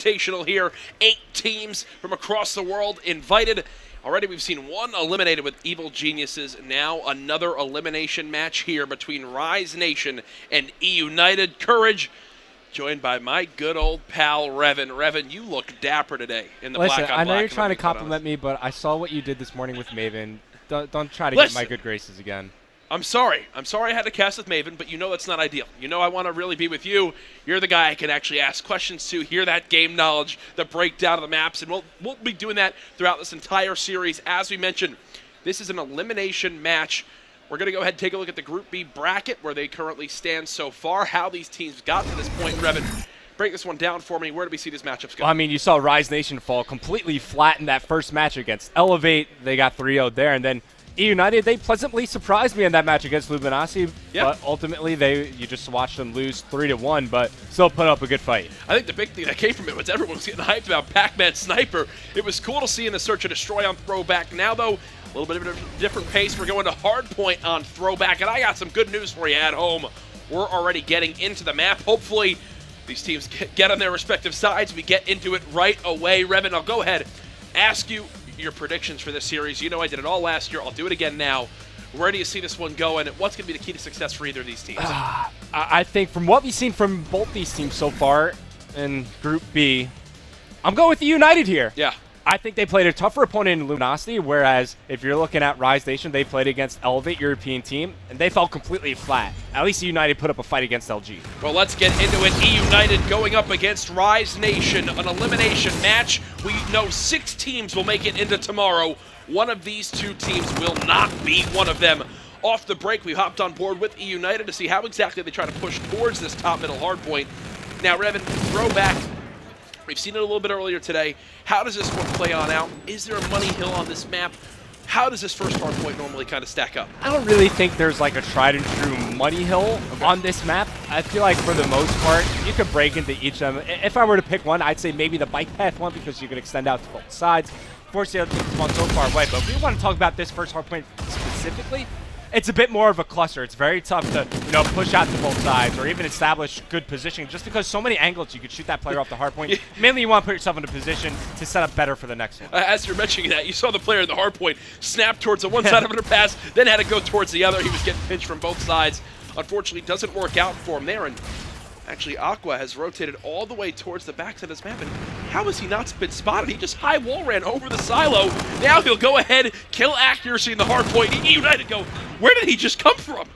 Invitational here. 8 teams from across the world invited. Already we've seen one eliminated with Evil Geniuses. Now another elimination match here between Rise Nation and Eunited Courage, joined by my good old pal Revan. Revan, you look dapper today in the black on black. I know you're trying to compliment me, but I saw what you did this morning with Maven. Don't try to get my good graces again. I'm sorry. I'm sorry I had to cast with Maven, but you know that's not ideal. You know I want to really be with you. You're the guy I can actually ask questions to, hear that game knowledge, the breakdown of the maps, and we'll be doing that throughout this entire series. As we mentioned, this is an elimination match. We're going to go ahead and take a look at the Group B bracket, where they currently stand so far, how these teams got to this point. Revan, break this one down for me. Where do we see these matchups go? Well, I mean, you saw Rise Nation fall completely flat in that first match against Elevate. They got 3-0 there, and then Eunited, they pleasantly surprised me in that match against Luminosity, but ultimately you just watched them lose 3-1, but still put up a good fight. I think the big thing that came from it was everyone was getting hyped about Pac-Man Sniper. It was cool to see in the Search and Destroy on Throwback. Now, though, a little bit of a different pace. We're going to Hardpoint on Throwback, and I got some good news for you at home. We're already getting into the map. Hopefully, these teams get on their respective sides. We get into it right away. Revan, I'll go ahead, ask you your predictions for this series. You know I did it all last year. I'll do it again now. Where do you see this one going, and what's going to be the key to success for either of these teams? I think from what we've seen from both these teams so far in Group B, I'm going with the United here. Yeah. I think they played a tougher opponent in Luminosity, whereas if you're looking at Rise Nation, they played against Elevate European team, and they fell completely flat. At least United put up a fight against LG. Well, let's get into it. Eunited going up against Rise Nation, an elimination match. We know 6 teams will make it into tomorrow. One of these 2 teams will not be one of them. Off the break, we hopped on board with Eunited to see how exactly they try to push towards this top middle hard point. Now, Revan, Throwback. We've seen it a little bit earlier today. How does this one play on out? Is there a money hill on this map? How does this first hard point normally kind of stack up? I don't really think there's like a tried and true money hill on this map. I feel like for the most part, you could break into each of them. If I were to pick one, I'd say maybe the bike path one, because you could extend out to both sides. Fortunately, the other team's gone so far away. But if we want to talk about this first hard point specifically, it's a bit more of a cluster. It's very tough to, push out to both sides or even establish good positioning, just because so many angles you could shoot that player off the hard point. Mainly you want to put yourself in a position to set up better for the next one. As you're mentioning that, you saw the player in the hard point snap towards the one side of her pass, then had to go towards the other. He was getting pinched from both sides. Unfortunately, doesn't work out for him there. And actually, Aqua has rotated all the way towards the backside of this map. And how has he not been spotted? He just high wall ran over the silo. Now he'll go ahead, kill accuracy in the hard point. United go, where did he just come from?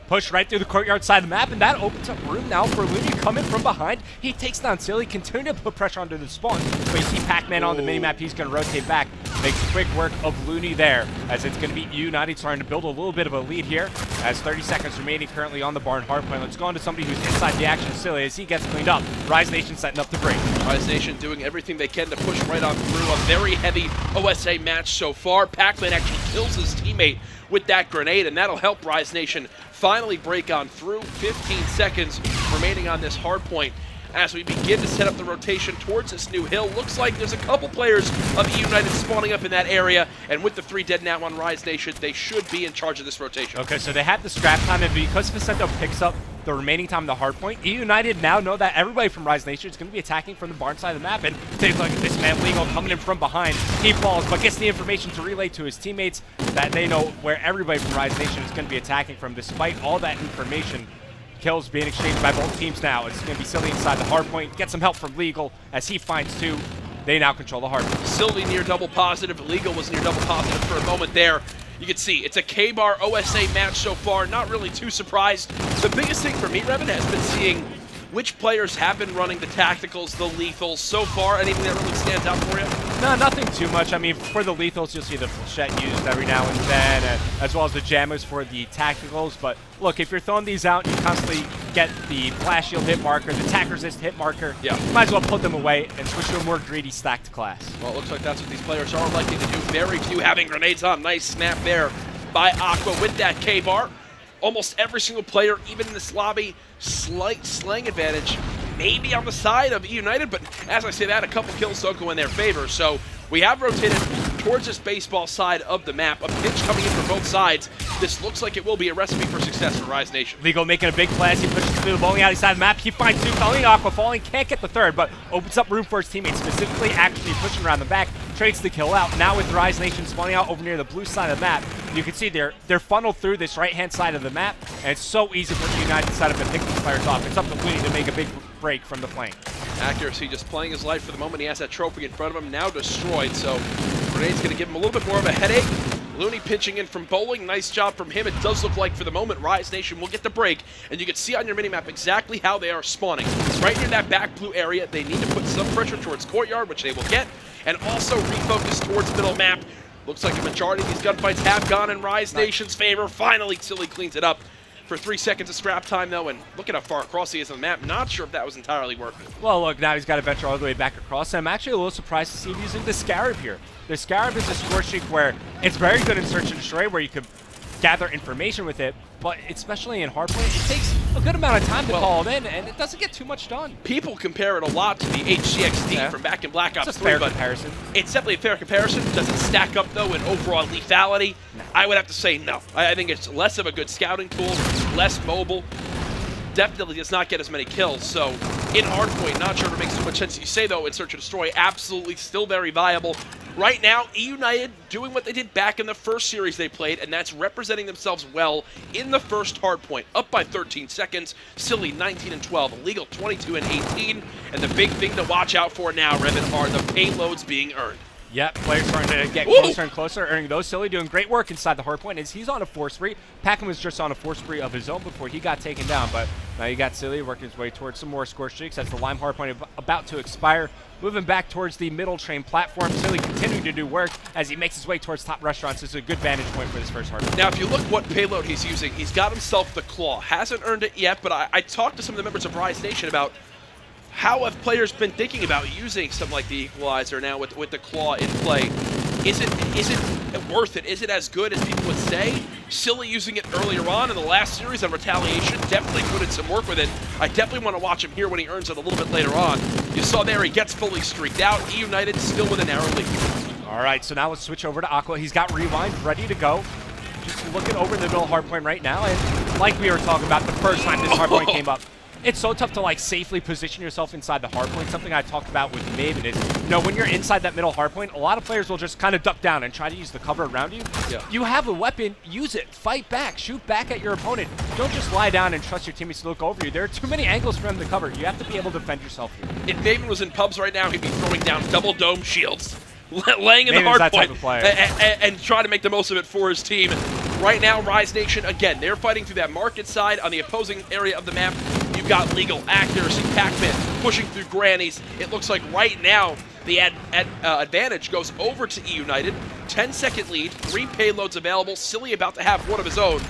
Push right through the courtyard side of the map, and that opens up room now for Looney coming from behind. He takes down Silly, continue to put pressure onto the spawn. But you see Pac-Man on the minimap, he's going to rotate back. Makes quick work of Looney there, as it's going to be United starting to build a little bit of a lead here. As 30 seconds remaining currently on the barn hardpoint. Let's go on to somebody who's inside the action, Silly, as he gets cleaned up. Rise Nation setting up the break. Rise Nation doing everything they can to push right on through. A very heavy OSA match so far. Pac-Man actually kills his teammate with that grenade, and that'll help Rise Nation finally break on through. 15 seconds remaining on this hard point as we begin to set up the rotation towards this new hill. Looks like there's a couple players of United spawning up in that area, and with the 3 dead now on Rise Nation, they should be in charge of this rotation. Okay, so they have the scrap time, and because Vicento picks up the remaining time on the hard point, United now know that everybody from Rise Nation is going to be attacking from the barn side of the map, and take a look at this man, Legal, coming in from behind. He falls, but gets the information to relay to his teammates that they know where everybody from Rise Nation is going to be attacking from. Despite all that information, kills being exchanged by both teams now. It's going to be Silly inside the hard point. Get some help from Legal as he finds 2. They now control the hard point. Silly near double positive. Legal was near double positive for a moment there. You can see it's a K-Bar OSA match so far. Not really too surprised. The biggest thing for me, Revan, has been seeing which players have been running the tacticals, the lethals so far. Anything that really stands out for you? No, nothing too much. I mean, for the lethals, you'll see the flechette used every now and then, as well as the jammers for the tacticals. But look, if you're throwing these out, you constantly get the blast shield hit marker, the attack resist hit marker. Yeah. You might as well put them away and switch to a more greedy stacked class. Well, it looks like that's what these players are likely to do. Very few having grenades on. Nice snap there by Aqua with that K-Bar. Almost every single player, even in this lobby, slight slang advantage, maybe on the side of United, but as I say that, a couple kills don't go in their favor. So we have rotated towards this baseball side of the map. A pitch coming in from both sides. this looks like it will be a recipe for success for Rise Nation. Legal making a big play as he pushes through the bowling alley side of the map. He finds two, only Aqua falling, can't get the third, but opens up room for his teammates, specifically actually pushing around the back, trades the kill out. Now with Rise Nation spawning out over near the blue side of the map, you can see they're funneled through this right-hand side of the map, and it's so easy for United to set up and pick these players off. It's up to Looney to make a big break from the flank. Accuracy just playing his life for the moment. He has that trophy in front of him, now destroyed, so Grenade's going to give him a little bit more of a headache. Looney pinching in from bowling. Nice job from him. It does look like for the moment Rise Nation will get the break, and you can see on your minimap exactly how they are spawning. Right near that back blue area, they need to put some pressure towards courtyard, which they will get, and also refocus towards middle map. Looks like a majority of these gunfights have gone in Rise Nation's favor. Finally, Silly cleans it up. For 3 seconds of scrap time, though, and look at how far across he is on the map. Not sure if that was entirely worth it. Well, look, now he's got to venture all the way back across, and I'm actually a little surprised to see him using the Scarab here. The Scarab is a score streak where it's very good in Search and Destroy, where you could gather information with it, but especially in Hardpoint, it takes a good amount of time to call it in, and it doesn't get too much done. People compare it a lot to the HCXD from back in Black Ops 3. It's a fair comparison. It's definitely a fair comparison. Does it stack up, though, in overall lethality? No. I would have to say no. I think it's less of a good scouting tool, less mobile. Definitely does not get as many kills, so in Hardpoint, not sure if it makes too much sense. You say, though, in Search and Destroy, absolutely still very viable. Right now, Eunited doing what they did back in the first series they played, and that's representing themselves well in the first Hardpoint. Up by 13 seconds, Silly 19 and 12, Illegal 22 and 18, and the big thing to watch out for now, Revan, are the payloads being earned. Yep, players starting to get closer and closer, earning those. Silly doing great work inside the hardpoint as he's on a force spree. Packham was just on a force spree of his own before he got taken down, but now you got Silly working his way towards some more score streaks as the Lime hardpoint about to expire. Moving back towards the middle train platform, Silly continuing to do work as he makes his way towards top restaurants. This is a good vantage point for this first hardpoint. Now, if you look what payload he's using, he's got himself the Claw. Hasn't earned it yet, but I talked to some of the members of Rise Nation about how have players been thinking about using something like the Equalizer now with the Claw in play? Is it worth it? Is it as good as people would say? Silly using it earlier on in the last series on Retaliation, definitely put in some work with it. I definitely want to watch him here when he earns it a little bit later on. You saw there he gets fully streaked out. Eunited still with a narrow lead. All right, so now let's switch over to Aqua. He's got Rewind ready to go. Just looking over the middle hardpoint right now, and like we were talking about the first time this hardpoint came up, it's so tough to like safely position yourself inside the hardpoint. Something I talked about with Maven is, you know, when you're inside that middle hardpoint, a lot of players will just kind of duck down and try to use the cover around you. Yeah. You have a weapon, use it, fight back, shoot back at your opponent. Don't just lie down and trust your teammates to look over you. There are too many angles for them to cover. You have to be able to defend yourself here. If Maven was in pubs right now, he'd be throwing down double dome shields, laying in the hardpoint and trying to make the most of it for his team. Right now, Rise Nation, again, they're fighting through that market side on the opposing area of the map. You've got Legal, Accuracy, Pac-Man pushing through grannies. It looks like right now the advantage goes over to Eunited. 10-second lead, 3 payloads available. Silly about to have one of his own.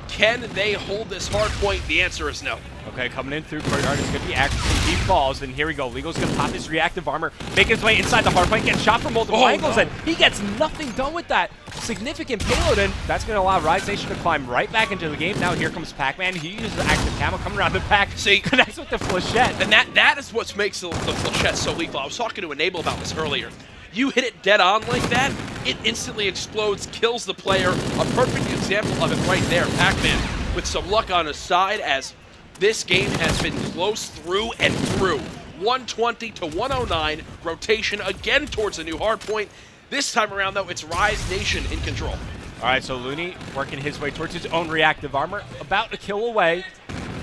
Can they hold this hard point? The answer is no. Okay, coming in through courtyard is going to be Accuracy. He falls, and here we go. Legal's going to pop his reactive armor, make his way inside the hardpoint, get shot from multiple angles, and he gets nothing done with that significant payload, and that's going to allow Rise Nation to climb right back into the game. Now here comes Pac-Man. He uses the active camo, coming around the back. See, connects with the flechette. And that is what makes the flechette so lethal. I was talking to Enable about this earlier. You hit it dead on like that, it instantly explodes, kills the player. A perfect example of it right there. Pac-Man with some luck on his side as this game has been close through and through. 120 to 109, rotation again towards the new hardpoint. This time around, though, it's Rise Nation in control. All right, so Looney working his way towards his own reactive armor, about a kill away.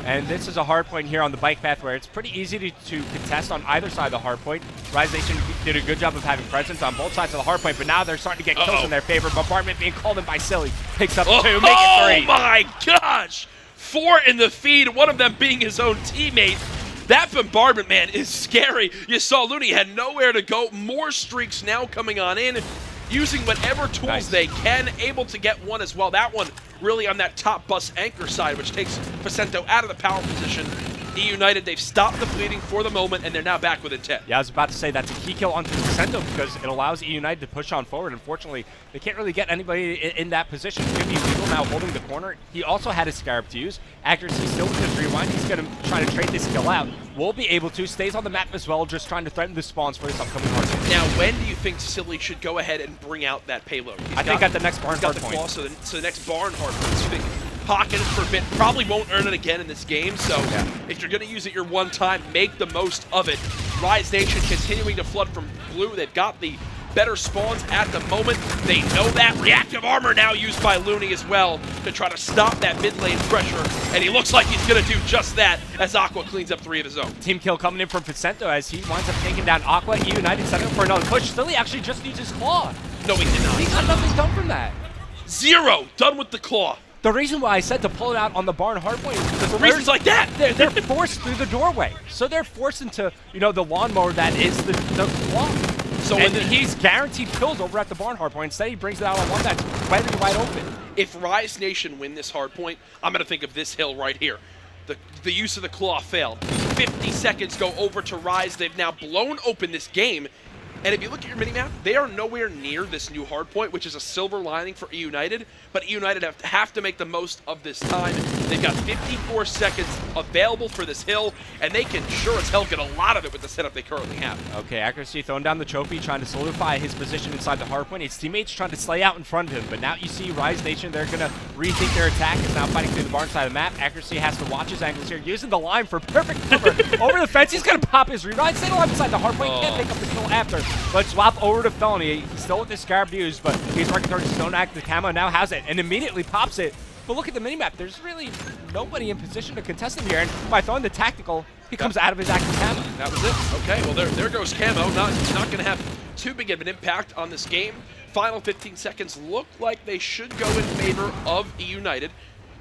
And this is a hard point here on the bike path where it's pretty easy to contest on either side of the hard point. Rise Nation did a good job of having presence on both sides of the hard point, but now they're starting to get kills in their favor. Bombardment being called in by Silly. Picks up 2, make it 3. Oh my gosh! 4 in the feed, one of them being his own teammate. That bombardment, man, is scary. You saw Looney had nowhere to go. More streaks now coming on in, using whatever tools they can, able to get one as well. That one really on that top bus anchor side, which takes Pacento out of the power position. Eunited, they've stopped the bleeding for the moment, and they're now back within 10. Yeah, I was about to say that's a key kill onto Pacento because it allows Eunited to push on forward. Unfortunately, they can't really get anybody in that position. It's going to be Legal somehow holding the corner. He also had his Scarab to use. Accuracy still with his rewind. He's going to try to trade this kill out. Will be able to. Stays on the map as well, just trying to threaten the spawns for this upcoming hard point. Now, when do you think Silly should go ahead and bring out that payload? I think at the next barn hard point. So the next barn hard point. So you think pocket it for a bit. Probably won't earn it again in this game. So if you're going to use it your one time, make the most of it. Rise Nation continuing to flood from blue. They've got the better spawns at the moment. They know that. Reactive armor now used by Looney as well to try to stop that mid lane pressure. And he looks like he's going to do just that as Aqua cleans up 3 of his own. Team kill coming in from Vicento as he winds up taking down Aqua. Eunited setting up for another push. Silly actually just used his claw. No, he did not. He got nothing done from that. 0 done with the claw. The reason why I said to pull it out on the barn hardpoint is because for reasons like that, they're forced through the doorway. So they're forced into, you know, the lawnmower that is the claw. So and he's guaranteed kills over at the barn hardpoint. Instead, he brings it out on one that's very wide open. If Rise Nation win this hardpoint, I'm going to think of this hill right here. The use of the claw failed. 50 seconds go over to Rise. They've now blown open this game. And if you look at your minimap, they are nowhere near this new hardpoint, which is a silver lining for Eunited. But Eunited have to make the most of this time. They've got 54 seconds available for this hill, and they can sure as hell get a lot of it with the setup they currently have. Okay, Accuracy throwing down the trophy, trying to solidify his position inside the hardpoint. His teammates trying to slay out in front of him, but now you see Rise Nation, they're going to rethink their attack. Is now fighting through the barn side of the map. Accuracy has to watch his angles here, using the line for perfect cover. Over the fence, he's going to pop his rewind. Stay alive inside the hardpoint, can't pick up the kill after. But swap over to Felony. He's still with his Scarab views, but he's working towards his own act. The camo now has it and immediately pops it. But look at the minimap. There's really nobody in position to contest him here. And by throwing the tactical, he comes out of his active camo. That was it. Okay, well, there goes camo. Not going to have too big of an impact on this game. Final 15 seconds look like they should go in favor of Eunited.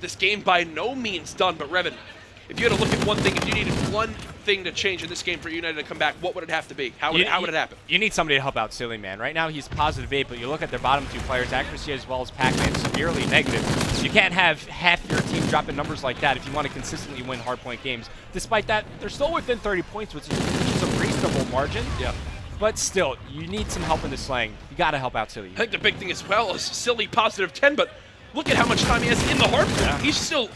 This game by no means done, but Revan, if you had to look at one thing, if you needed one thing to change in this game for United to come back, what would it have to be? How would it happen? You need somebody to help out Silly, man. Right now, he's +8, but you look at their bottom 2 players, Accuracy as well as Pac-Man, severely negative. You can't have half your team dropping numbers like that if you want to consistently win hardpoint games. Despite that, they're still within 30 points, which is a reasonable margin. Yeah. But still, you need some help in the slaying. You got to help out Silly. I think the big thing as well is Silly +10, but look at how much time he has in the hardpoint. Yeah. He's still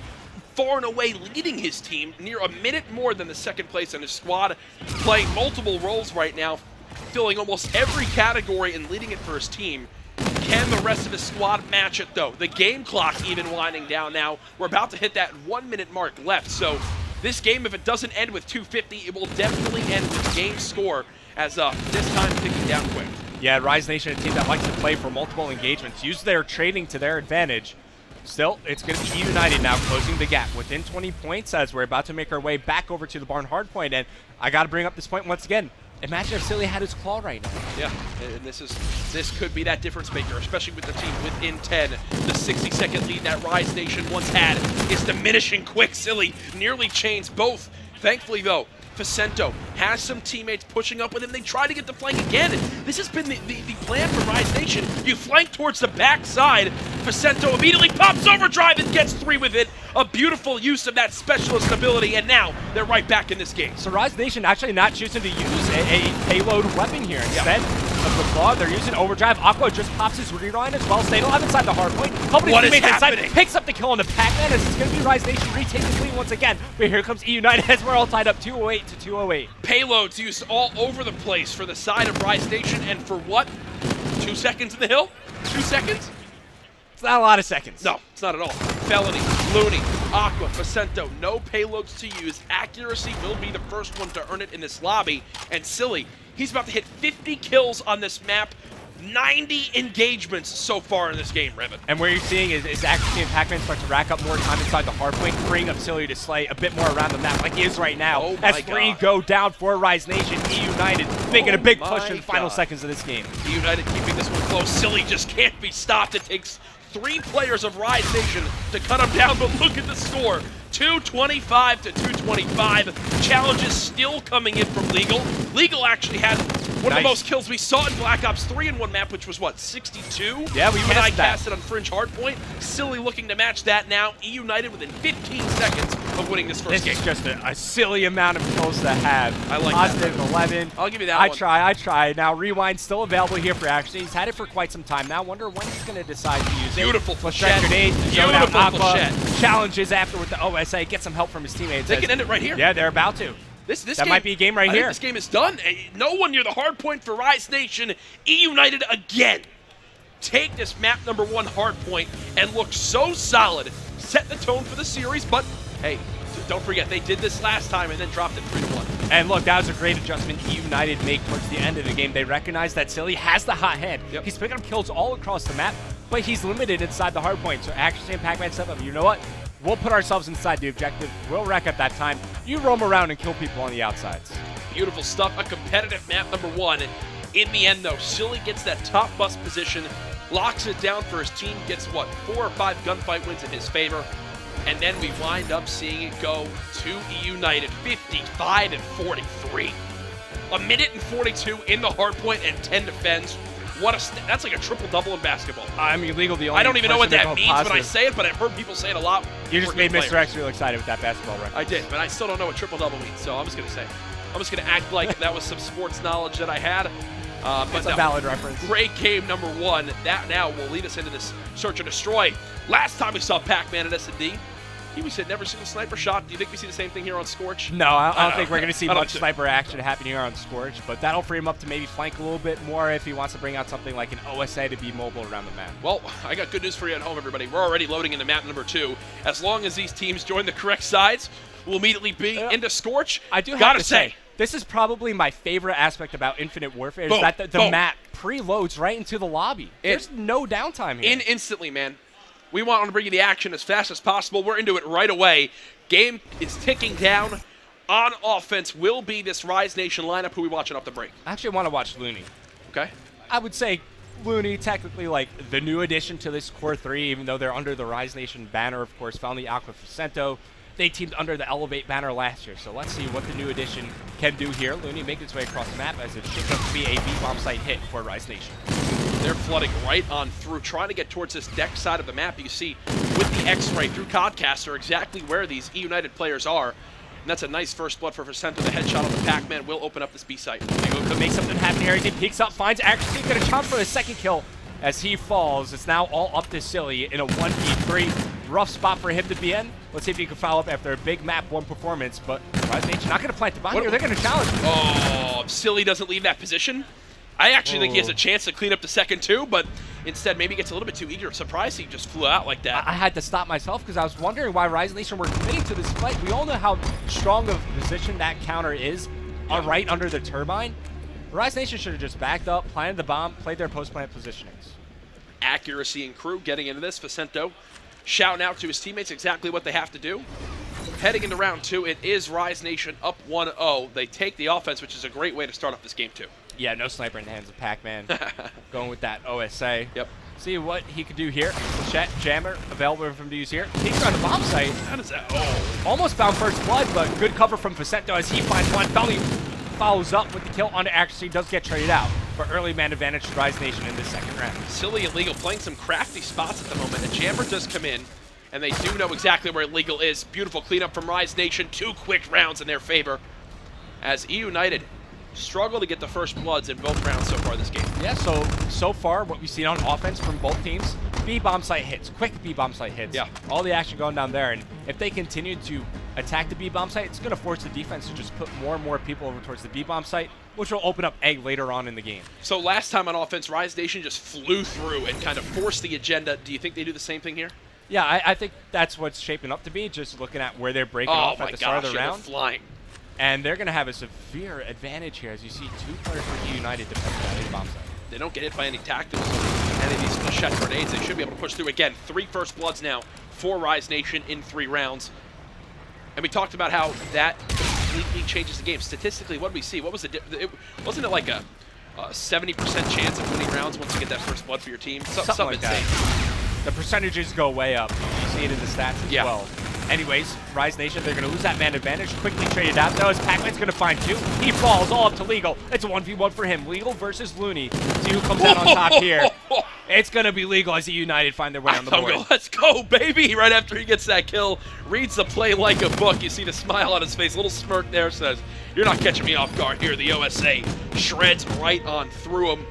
far and away leading his team, near a minute more than the second place in his squad, playing multiple roles right now, filling almost every category and leading it for his team. Can the rest of his squad match it, though? The game clock even winding down now. We're about to hit that 1 minute mark left, so this game, if it doesn't end with 250, it will definitely end with game score, as this time ticking down quick. Yeah, Rise Nation, a team that likes to play for multiple engagements, use their trading to their advantage. Still, it's going to be United now closing the gap within 20 points as we're about to make our way back over to the barn hardpoint. And I got to bring up this point once again. Imagine if Silly had his claw right now. Yeah, and this could be that difference maker, especially with the team within 10. The 60-second lead that Rise Nation once had is diminishing quick. Silly nearly chains both. Thankfully, though, Vicento has some teammates pushing up with him. They try to get the flank again. And this has been the plan for Rise Nation. You flank towards the backside. Vicento immediately pops overdrive and gets 3 with it. A beautiful use of that specialist ability, and now they're right back in this game. So Rise Nation actually not choosing to use a payload weapon here. Instead of the claw, they're using overdrive. Aqua just pops his rewind as well. Staying alive inside the hardpoint. What is happening? Inside, picks up the kill on the Pac-Man as it's going to be Rise Nation retaking the lead once again. But here comes Eunited as we're all tied up 208 to 208. Payloads used all over the place for the side of Rise Nation, and for what? 2 seconds in the hill? 2 seconds? It's not a lot of seconds. No, it's not at all. Felony, Looney, Aqua, Vicento, no payloads to use. Accuracy will be the first one to earn it in this lobby. And Silly, he's about to hit 50 kills on this map. 90 engagements so far in this game, Revan. And where you're seeing is Accuracy and Pac-Man start to rack up more time inside the hardpoint, freeing up Silly to slay a bit more around the map like he is right now. Oh as 3 go down for Rise Nation, United making a big push in the final seconds of this game. United keeping this one close. Silly just can't be stopped. It takes 3 players of Rise Nation to cut him down, but look at the score. 225 to 225. Challenges still coming in from Legal. Legal actually had one of the most kills we saw in Black Ops 3 in one map, which was, what, 62? Yeah, we when I missed that. cast it on Fringe Hardpoint. Silly looking to match that now. Eunited within 15 seconds of winning this first game. This is just a silly amount of kills to have. I like Positive that. 11. I'll give you that I one. I try. Now, Rewind still available here for action. He's had it for quite some time now. Wonder when he's going to decide to use it. Beautiful Flechette grenade. Beautiful Aqua. Flechette. Challenges after with the OSA. Get some help from his teammates. They can end it right here. Yeah, they're about to. That game might be a game right here. I think this game is done. No one near the hard point for Rise Nation. Eunited again. Take this map #1 hard point and look so solid. Set the tone for the series, but hey, don't forget, they did this last time and then dropped it 3-1. And look, that was a great adjustment Eunited make towards the end of the game. They recognize that Silly has the hot hand. Yep. He's picking up kills all across the map, but he's limited inside the hard point. So Action and Pac-Man step up. You know what? We'll put ourselves inside the objective. We'll wreck at that time. You roam around and kill people on the outsides. Beautiful stuff. A competitive map #1. In the end, though, Silly gets that top bus position, locks it down for his team, gets, what, 4 or 5 gunfight wins in his favor. And then we wind up seeing it go to Eunited, 55 and 43. A minute and 42 in the hard point and 10 defends. That's like a triple-double in basketball. I mean, Legal the only I don't even know what that means positive. when I say it, but I've heard people say it a lot. You just made Mr. X real excited with that basketball reference. I did, but I still don't know what triple-double means, so I'm just going to say it. I'm just going to act like that was some sports knowledge that I had. But it's a valid reference. Great game #1. That now will lead us into this search and destroy. Last time we saw Pac-Man at S&D, we said never seen a sniper shot. Do you think we see the same thing here on Scorch? No, I don't think we're going to see much too. sniper action happen here on Scorch, but that'll free him up to maybe flank a little bit more if he wants to bring out something like an OSA to be mobile around the map. Well, I got good news for you at home, everybody. We're already loading into map #2. As long as these teams join the correct sides, we'll immediately be into Scorch. I do have Gotta to say, this is probably my favorite aspect about Infinite Warfare, is that the map preloads right into the lobby. There's no downtime here. Instantly, man. We want to bring you the action as fast as possible. We're into it right away. Game is ticking down. On offense will be this Rise Nation lineup. Who are we watching off the break? I actually want to watch Looney. Okay. I would say Looney, technically like the new addition to this Core 3, even though they're under the Rise Nation banner, of course, found the Aqua Facento. They teamed under the Elevate banner last year, so let's see what the new addition can do here. Looney makes its way across the map as it shapes up to be a B-bomb site hit for Rise Nation. They're flooding right on through, trying to get towards this deck side of the map. You see with the X-ray through Codcaster exactly where these Eunited players are. And that's a nice first blood for Facento. The headshot on the Pac-Man will open up this B site. Legal could make something happen here as he peeks up, finds Accuracy, going to chomp for the second kill. As he falls, it's now all up to Silly in a 1v3. Rough spot for him to be in. Let's see if he can follow up after a big map 1 performance, but Rise Nation not going to plant the bomb here. They're going to challenge him. Oh, Silly doesn't leave that position. I actually think he has a chance to clean up the second two, but instead maybe gets a little bit too eager. Surprised he just flew out like that. I had to stop myself because I was wondering why Rise Nation were committing to this fight. We all know how strong of a position that counter is right under the turbine. Rise Nation should have just backed up, planted the bomb, played their post-plant positionings. Accuracy and crew getting into this. Facento shouting out to his teammates exactly what they have to do. Heading into round 2, it is Rise Nation up 1-0. They take the offense, which is a great way to start off this game, too. Yeah, no sniper in the hands of Pac-Man. Going with that OSA. Yep. See what he could do here. Flechette, jammer, available for him to use here. Takes around the bomb site. How does that? Oh. Almost found first blood, but good cover from Facento as he finds one. Felny follows up with the kill on Accuracy. Does get traded out. But early man advantage to Rise Nation in this second round. Silly and Legal playing some crafty spots at the moment. The jammer does come in, and they do know exactly where Legal is. Beautiful cleanup from Rise Nation. 2 quick rounds in their favor. As Eunited struggle to get the first bloods in both rounds so far this game. Yeah, so far what we've seen on offense from both teams, B-bomb site hits, quick B-bomb site hits. Yeah. All the action going down there, and if they continue to attack the B-bomb site, it's going to force the defense to just put more and more people over towards the B-bomb site, which will open up A later on in the game. So last time on offense, Rise Nation just flew through and kind of forced the agenda. Do you think they do the same thing here? Yeah, I think that's what's shaping up to be, just looking at where they're breaking off at the start of the round. They're flying. And they're going to have a severe advantage here, as you see 2 players for United defending that A-bomb site. They don't get hit by any tactics, any of these Flechette grenades. They should be able to push through. Again, 3 first bloods now for Rise Nation in 3 rounds. And we talked about how that completely changes the game. Statistically, what did we see? What was wasn't it like a 70% chance of winning rounds once you get that first blood for your team? Something like insane. that. The percentages go way up. You see it in the stats as well. Anyways, Rise Nation, they're going to lose that man advantage. Quickly traded out, though, as Pac-Man's going to find 2. He falls all up to Legal. It's a 1v1 for him. Legal versus Looney. See who comes out on top here. It's going to be Legal as the United find their way on the board. Let's go, baby! Right after he gets that kill, reads the play like a book. You see the smile on his face, a little smirk there, says, "You're not catching me off guard here." The OSA shreds right on through him.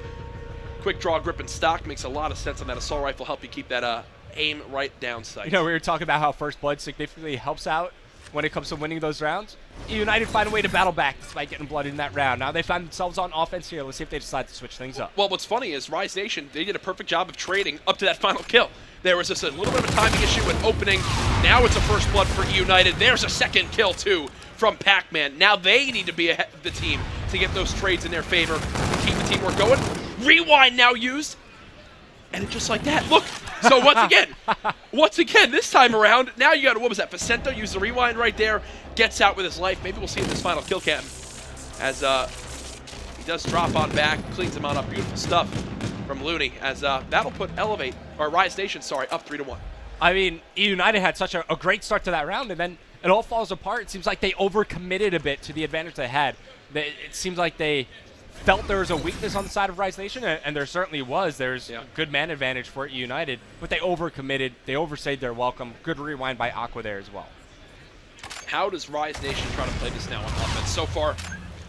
Quick draw, grip, and stock makes a lot of sense on that assault rifle. Help you keep that aim right down sight. You know, we were talking about how First Blood significantly helps out when it comes to winning those rounds. United find a way to battle back despite getting blooded in that round. Now they find themselves on offense here. Let's see if they decide to switch things up. Well, what's funny is Rise Nation, they did a perfect job of trading up to that final kill. There was just a little bit of a timing issue with opening. Now it's a First Blood for United. There's a second kill, too, from Pac-Man. Now they need to be ahead of the team to get those trades in their favor, to keep the teamwork going. Rewind now used. And just like that, look. So once again, this time around, now you got, what was that, Vicento used the rewind right there, gets out with his life. Maybe we'll see in this final kill cam as he does drop on back, cleans him on up. Beautiful stuff from Looney, as that'll put Rise Nation, sorry, up 3-1. I mean, United had such a great start to that round, and then it all falls apart. It seems like they overcommitted a bit to the advantage they had. It seems like they felt there was a weakness on the side of Rise Nation, and there certainly was. There's good man advantage for United, but they overcommitted. They overstayed their welcome. Good rewind by Aqua there as well. How does Rise Nation try to play this now on offense? So far,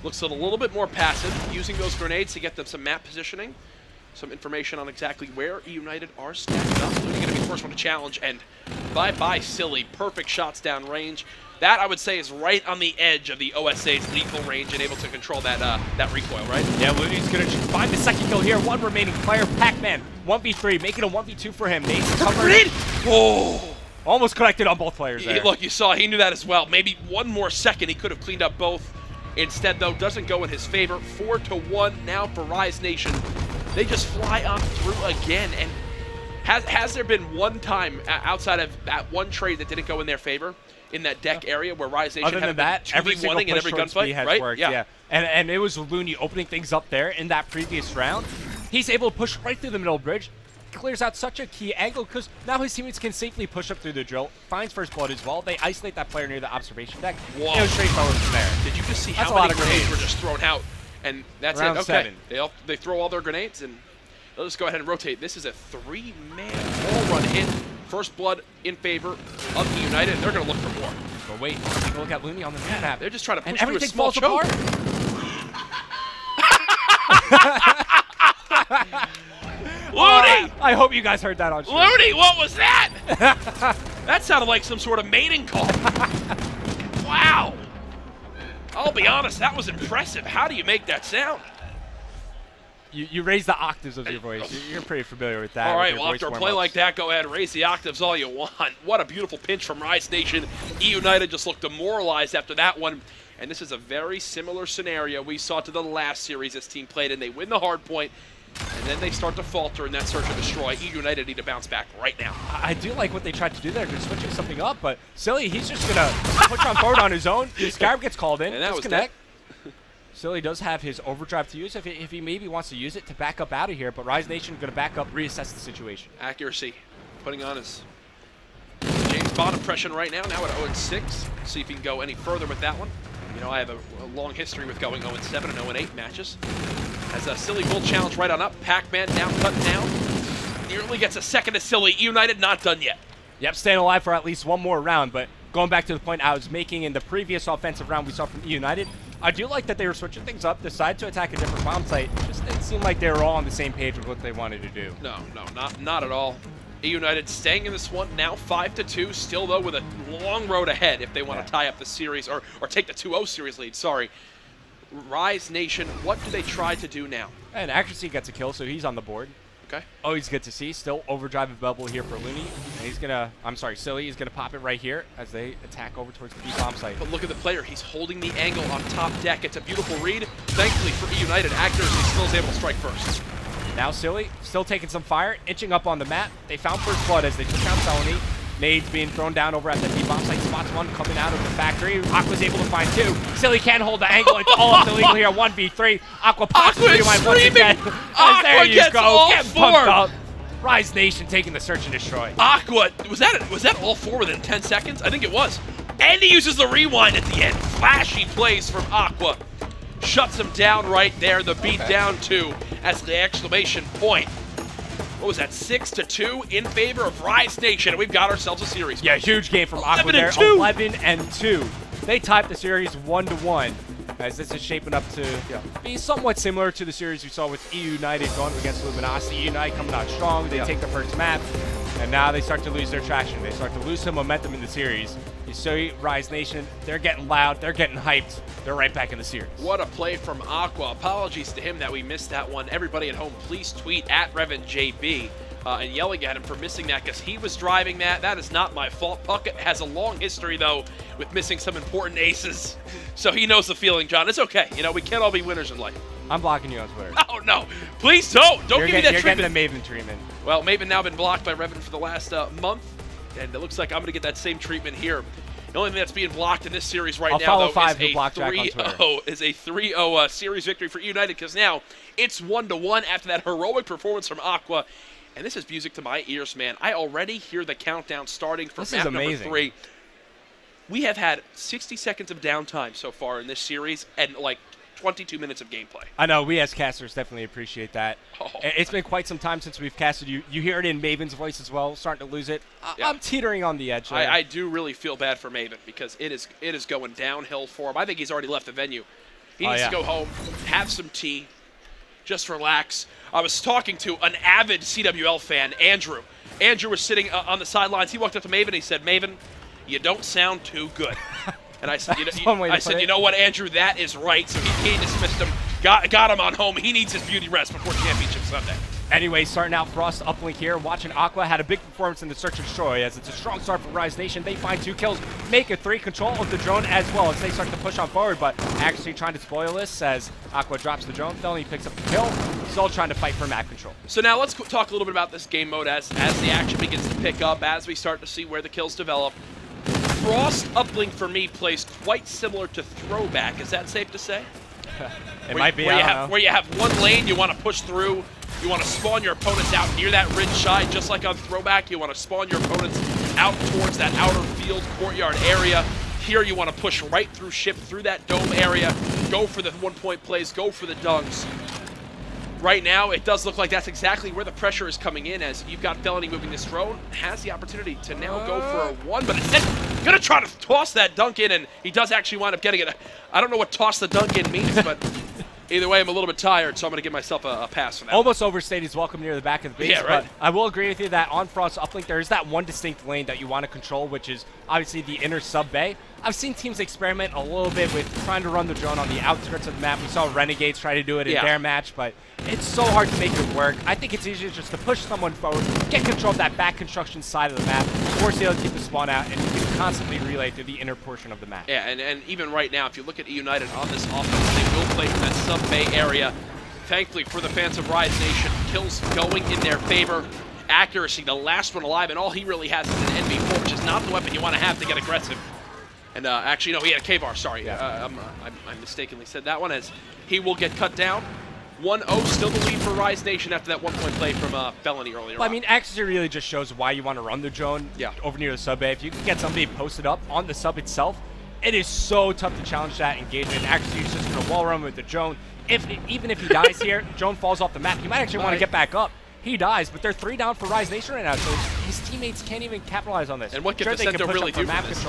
looks a little bit more passive, using those grenades to get them some map positioning, some information on exactly where United are stacked up. Looney going to be the first one to challenge, and bye-bye Silly. Perfect shots down range. That, I would say, is right on the edge of the OSA's lethal range and able to control that recoil, right? Yeah, Looney's going to find the second kill here. One remaining player, Pac-Man, 1v3, making a 1v2 for him. Oh! Almost connected on both players there. Look, you saw, he knew that as well. Maybe one more second, he could have cleaned up both. Instead, though, doesn't go in his favor. 4-1 now for Rise Nation. They just fly on through again. And has there been one time outside of that one trade that didn't go in their favor? In that deck area where Rise Nation other than that, every single push in every gunfight, has right? worked, yeah. And it was Looney opening things up there in that previous round. He's able to push right through the middle bridge, clears out such a key angle because now his teammates can safely push up through the drill, finds First Blood as well. They isolate that player near the observation deck. Whoa. It was straightforward from there. Did you just see how many grenades were just thrown out? And that's round it. Okay, 7. They throw all their grenades, and let's just go ahead and rotate. This is a 3-man wall run hit. First Blood in favor of United. They're going to look for more. But wait, take a look at Looney on the map. They're just trying to push and through everything a small falls choke. Looney! I hope you guys heard that on stream. Looney, what was that? That sounded like some sort of mating call. Wow. I'll be honest, that was impressive. How do you make that sound? You raise the octaves of your voice. You're pretty familiar with that. All right, well, after a play like that, go ahead and raise the octaves all you want. What a beautiful pinch from Rise Nation. United just looked demoralized after that one. And this is a very similar scenario we saw to the last series this team played, and they win the hard point, and then they start to falter in that search and destroy. United need to bounce back right now. I do like what they tried to do there. They're switching something up, but Silly, he's just going to push on forward on his own. Scarab gets called in. And that was connect. Silly does have his overdrive to use if he maybe wants to use it to back up out of here, but Rise Nation going to back up, reassess the situation. Accuracy, putting on his James Bond impression right now at 0-6. See if he can go any further with that one. You know, I have a long history with going 0-7 and 0-8 matches. As a Silly will challenge right on up. Pac-Man now cut down. Nearly gets a second to Silly. United not done yet. Yep, staying alive for at least one more round, but going back to the point I was making in the previous offensive round we saw from United, I do like that they were switching things up, decided to attack a different bomb site. Just didn't seem like they were all on the same page with what they wanted to do. No, not at all. United staying in this one, now 5-2, still though with a long road ahead if they want to tie up the series, or take the 2-0 series lead, sorry. Rise Nation, what do they try to do now? And Accuracy gets a kill, so he's on the board. Okay. Always good to see. Still overdrive available here for Looney. And he's gonna, Silly is gonna pop it right here as they attack over towards the B bomb site. But look at the player. He's holding the angle on top deck. It's a beautiful read. Thankfully for United, Accuracy still is able to strike first. Now Silly still taking some fire, inching up on the map. They found First Blood as they took down Felony. Nades being thrown down over at the B bomb site. Spots one coming out of the factory. Aqua's able to find 2. Silly can't hold the angle. It's all up to Legal here. 1v3. Aqua pops the rewind once again. Aqua there you gets go. all Get 4. pumped up. Rise Nation taking the search and destroy. Aqua, was that all 4 within 10 seconds? I think it was. And he uses the rewind at the end. Flashy plays from Aqua. Shuts him down right there. The beat down 2 as the exclamation point. What was that, 6-2 in favor of Rise Nation, and we've got ourselves a series. Yeah, huge game from Aqua there. 11-2. They tied the series 1-1. As this is shaping up to be somewhat similar to the series we saw with Eunited going up against Luminosity. Eunited coming out strong. They take the first map, and now they start to lose their traction. They start to lose some momentum in the series. You see Rise Nation, they're getting loud, they're getting hyped. They're right back in the series. What a play from Aqua. Apologies to him that we missed that one. Everybody at home, please tweet at RevanJB and yelling at him for missing that because he was driving that. That is not my fault. Puckett has a long history, though, with missing some important aces. So he knows the feeling, John. It's okay. You know, we can't all be winners in life. I'm blocking you on Twitter. Oh, no. Please don't. Don't give me that you're treatment. You're getting the Maven treatment. Well, Maven now been blocked by Revan for the last month, and it looks like I'm going to get that same treatment here. The only thing that's being blocked in this series right now, though, is a 3-0 series victory for United, because now it's 1-1 after that heroic performance from Aqua. And this is music to my ears, man. I already hear the countdown starting for map number 3. We have had 60 seconds of downtime so far in this series and like 22 minutes of gameplay. I know, we as casters definitely appreciate that. Oh, it's been quite some time since we've casted you. You hear it in Maven's voice as well, starting to lose it. I'm teetering on the edge. I do really feel bad for Maven because it is going downhill for him. I think he's already left the venue. He needs to go home, have some tea, just relax. I was talking to an avid CWL fan, Andrew. Andrew was sitting on the sidelines. He walked up to Maven and he said, "Maven, you don't sound too good." And I said, you know what, Andrew, that is right. So he dismissed him, got him on home. He needs his beauty rest before Championship Sunday. Anyway, starting out Frost uplink here, watching Aqua had a big performance in the search and destroy as it's a strong start for Rise Nation. They find 2 kills, make it 3, control of the drone as well as they start to push on forward, but actually trying to spoil this as Aqua drops the drone. Felony picks up the kill. Still trying to fight for map control. So now let's talk a little bit about this game mode as the action begins to pick up, as we start to see where the kills develop. Frost uplink for me plays quite similar to Throwback. Is that safe to say? It might be, where you have one lane you want to push through. You want to spawn your opponents out near that ridge side, just like on Throwback. You want to spawn your opponents out towards that outer field courtyard area. Here you want to push right through ship, through that dome area, go for the 1-point plays, go for the dunks. Right now, it does look like that's exactly where the pressure is coming in, as you've got Felony moving this drone, has the opportunity to now go for a 1, but instead going to try to toss that dunk in, and he does actually wind up getting it. I don't know what toss the dunk in means, but either way, I'm a little bit tired, so I'm going to give myself a pass for that. Almost overstayed his welcome near the back of the base, yeah, right. But I will agree with you that on Frost uplink, there is that one distinct lane that you want to control, which is obviously the inner sub bay. I've seen teams experiment a little bit with trying to run the drone on the outskirts of the map. We saw Renegades try to do it in their match, but it's so hard to make it work. I think it's easier just to push someone forward, get control of that back construction side of the map, force the other team to spawn out, and you can constantly relay through the inner portion of the map. Yeah, and even right now, if you look at United on this offense, they will play from that sub-bay area. Thankfully for the fans of Rise Nation, kills going in their favor. Accuracy, the last one alive, and all he really has is an NV4, which is not the weapon you want to have to get aggressive. And actually, no, he had a K-bar, sorry. I mistakenly said that one, as he will get cut down. 1-0, still the lead for Rise Nation after that 1-point play from Felony earlier on. I mean, accuracy really just shows why you want to run the drone over near the sub bay. If you can get somebody posted up on the sub itself, it is so tough to challenge that engagement. Accuracy is just going to wall run with the drone. Even if he dies here, drone falls off the map, he might actually want to get back up. He dies, but they're 3 down for Rise Nation right now, so his teammates can't even capitalize on this. And what can Vicento really do for this?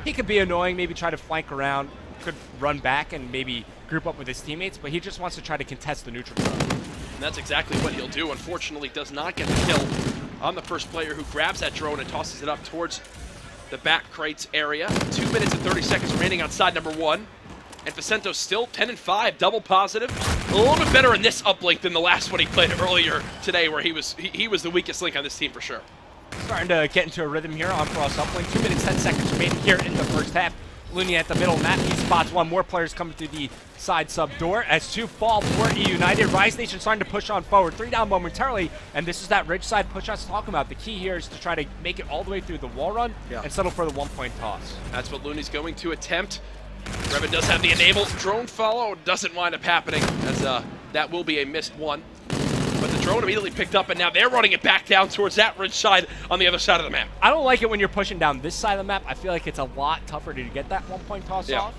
He could be annoying, maybe try to flank around, could run back and maybe group up with his teammates, but he just wants to try to contest the neutral zone. And that's exactly what he'll do. Unfortunately, does not get the kill on the first player, who grabs that drone and tosses it up towards the back crates area. 2 minutes and 30 seconds remaining on side number 1. And Vicento still 10-5, double positive. A little bit better in this uplink than the last one he played earlier today, where he was the weakest link on this team for sure. Starting to get into a rhythm here on Frost uplink. 2 minutes, 10 seconds remaining here in the first half. Looney at the middle map. He spots 1 more players coming through the side sub door as 2 fall for United. Rise Nation starting to push on forward. 3 down momentarily, and this is that ridge side push I was talking about. The key here is to try to make it all the way through the wall run and settle for the 1-point toss. That's what Looney's going to attempt. Revan does have the enabled drone follow. Doesn't wind up happening, as that will be a missed one. But the Drone immediately picked up, and now they're running it back down towards that ridge side on the other side of the map. I don't like it when you're pushing down this side of the map. I feel like it's a lot tougher to get that 1-point toss off.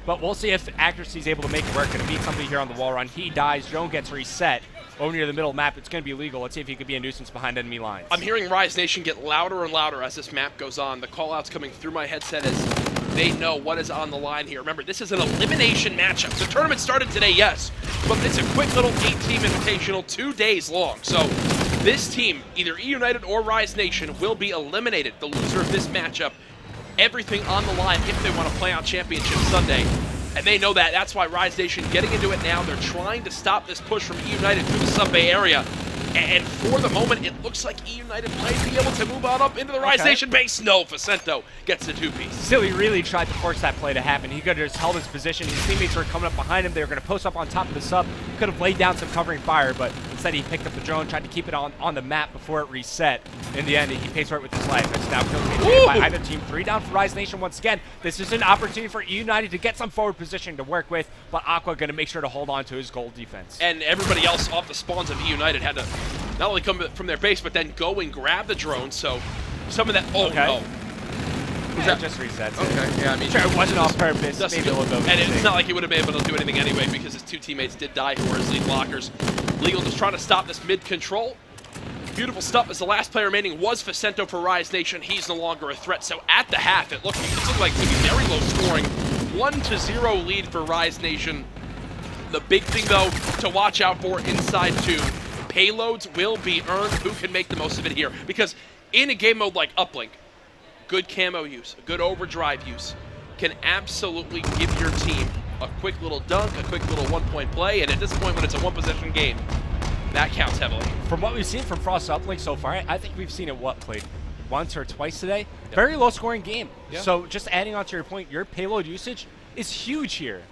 But we'll see if accuracy is able to make it work. Going to beat somebody here on the wall run. He dies. Drone gets reset. Over near the middle map, it's going to be illegal. Let's see if he could be a nuisance behind enemy lines. I'm hearing Rise Nation get louder and louder as this map goes on. The call-outs coming through my headset as they know what is on the line here. Remember, this is an elimination matchup. The tournament started today, yes, but it's a quick little 8-team invitational, 2 days long. So this team, either Eunited or Rise Nation, will be eliminated. The loser of this matchup, everything on the line if they want to play on Championship Sunday. And they know that. That's why Rise Nation getting into it now. They're trying to stop this push from Eunited through the sub-bay area. And for the moment, it looks like Eunited might be able to move on up into the Rise Nation base. No, Facento gets the 2-piece. Silly really tried to force that play to happen. He could have just held his position. His teammates were coming up behind him. They were going to post up on top of the sub. Could have laid down some covering fire, but instead he picked up the drone, tried to keep it on the map before it reset. In the end, he pays for it with his life. It's now killed by either team. 3 down for Rise Nation once again. This is an opportunity for United to get some forward position to work with, but Aqua going to make sure to hold on to his goal defense. And everybody else off the spawns of United had to not only come from their base, but then go and grab the drone. So some of that. Oh no. That just resets it. Okay, yeah, I mean, sure, it wasn't off purpose. Maybe a little bit. And it's not like he would have been able to do anything anyway because his 2 teammates did die who were his lead blockers. Legal just trying to stop this mid control. Beautiful stuff as the last player remaining was Facento for Rise Nation. He's no longer a threat. So at the half, it looked like it could be very low scoring. 1-0 lead for Rise Nation. The big thing, though, to watch out for inside 2. Payloads will be earned. Who can make the most of it here? Because in a game mode like Uplink, good camo use, good overdrive use can absolutely give your team a quick little dunk, a quick little 1-point play, and at this point when it's a 1-possession game, that counts heavily. From what we've seen from Frost Uplink so far, I think we've seen it, played once or twice today? Yep. Very low-scoring game. Yep. So just adding on to your point, your payload usage is huge here.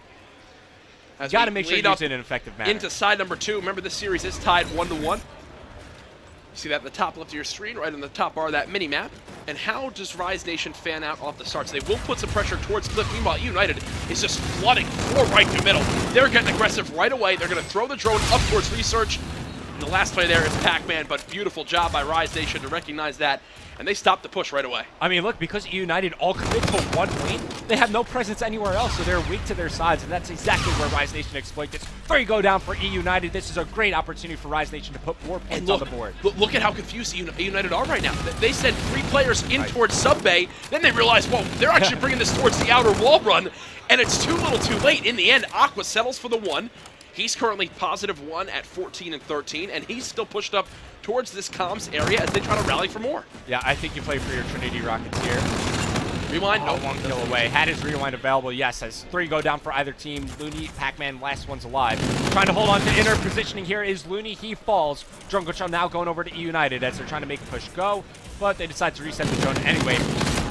You got to make sure you use it in an effective manner. Into side number 2. Remember, this series is tied 1-1. You see that in the top left of your screen, right on the top bar of that mini-map. And how does Rise Nation fan out off the start? So they will put some pressure towards Cliff. Meanwhile, United is just flooding for right to middle. They're getting aggressive right away. They're going to throw the drone up towards Research. And the last play there is Pac-Man, but beautiful job by Rise Nation to recognize that. And they stopped the push right away. I mean, look, because United all commit to 1 lane, they have no presence anywhere else, so they're weak to their sides, and that's exactly where Rise Nation exploit this. 3 go down for United. This is a great opportunity for Rise Nation to put more points on the board. Look at how confused United are right now. They sent 3 players in towards sub-bay, then they realize, whoa, they're actually bringing this towards the outer wall run, and it's too little too late. In the end, Aqua settles for the 1. He's currently +1 at 14 and 13, and he's still pushed up towards this comms area as they try to rally for more. Yeah, I think you play for your Trinity Rockets here. Rewind? Oh, 1 kill away. Had his rewind available, yes, as 3 go down for either team. Looney, Pac-Man, last one's alive. Trying to hold on to inner positioning here is Looney. He falls. Drone control now going over to United as they're trying to make a push go, but they decide to reset the drone anyway.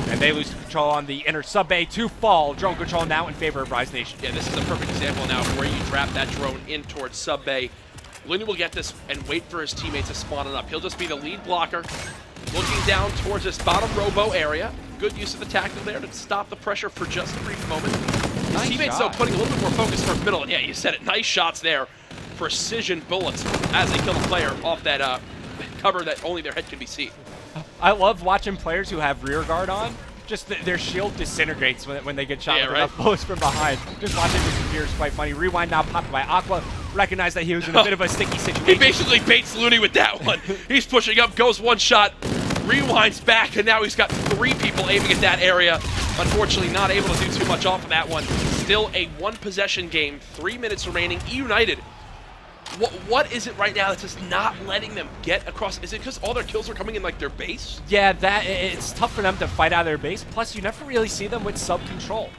And they lose control on the inner sub-bay to fall. Drone control now in favor of Rise Nation. Yeah, this is a perfect example now of where you trap that drone in towards sub-bay. Looney will get this and wait for his teammates to spawn it up. He'll just be the lead blocker, looking down towards this bottom robo area. Good use of the tactical there to stop the pressure for just a brief moment. His teammates, though, putting a little bit more focus towards middle. And yeah, you said it. Nice shots there. Precision bullets as they kill a player off that cover that only their head can be seen. I love watching players who have rear guard on. Just their shield disintegrates when they get shot with enough bullets from behind. Just watching this disappear is quite funny. Rewind now popped by Aqua. Recognized that he was in a bit of a sticky situation. He basically baits Looney with that one. He's pushing up, goes 1 shot, rewinds back, and now he's got 3 people aiming at that area. Unfortunately, not able to do too much off of that one. Still a 1-possession game, 3 minutes remaining. United, what is it right now that's just not letting them get across? Is it because all their kills are coming in like their base? Yeah, it's tough for them to fight out of their base. Plus, you never really see them with sub-control.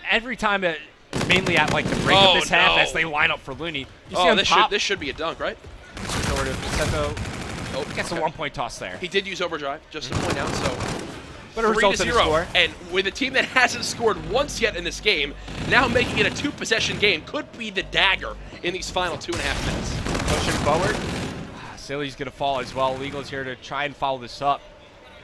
Every time, mainly at like the break of this half as they line up for Looney. You see this should be a dunk, right? Sort of. Oh, gets a 1-point toss there. He did use overdrive, just to point out, so... But a result in the score. And with a team that hasn't scored once yet in this game, now making it a 2-possession game could be the dagger in these final 2.5 minutes. Pushing forward. Silly's going to fall as well. Legal's here to try and follow this up.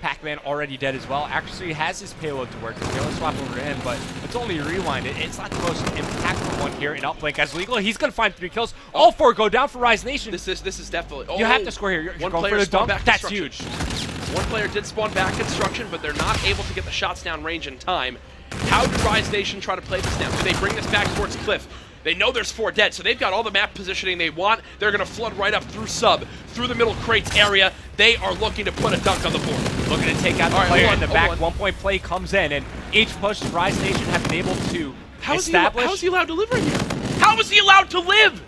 Pac-Man already dead as well. Actually has his payload to work. Let's swap over to him, but it's only a rewind. It's not the most impactful one here in Uplink as Legal. He's going to find 3 kills. All 4 go down for Rise Nation. This is definitely... Oh, you have to score here. You're one going player for the dunk. back That's huge. One player did spawn back construction, but they're not able to get the shots down range in time. How do Rise Nation try to play this now? Do they bring this back towards Cliff? They know there's 4 dead, so they've got all the map positioning they want. They're going to flood right up through sub, through the middle crates area. They are looking to put a dunk on the board. Looking to take out the player in the back. 1-point play comes in, and each push Rise Nation have been able to establish. How is he allowed to live right here? How is he allowed to live?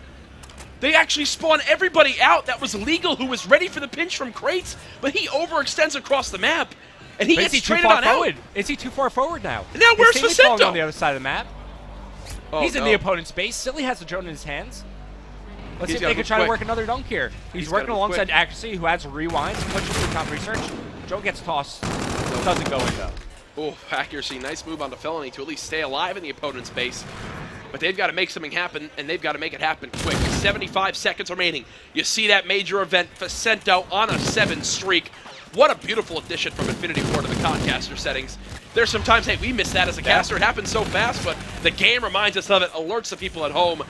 They actually spawn everybody out. That was Legal, who was ready for the pinch from crates, but he overextends across the map, and he gets traded on out. Is he too far forward now? And now where's Vicento? On the other side of the map. Oh, he's in the opponent's base. Silly has the drone in his hands. Let's see if they can try to work another dunk here. He's working alongside Accuracy, who has a rewind. Pushes through top research. Joe gets tossed. Doesn't go in, though. Oh, Accuracy. Nice move onto Felony to at least stay alive in the opponent's base. But they've got to make something happen, and they've got to make it happen quick. 75 seconds remaining. You see that major event, Vicento on a 7 streak. What a beautiful addition from Infinity Ward to the Codcaster settings. There's some times, hey, we missed that as a caster. It happens so fast, but the game reminds us of it, alerts the people at home.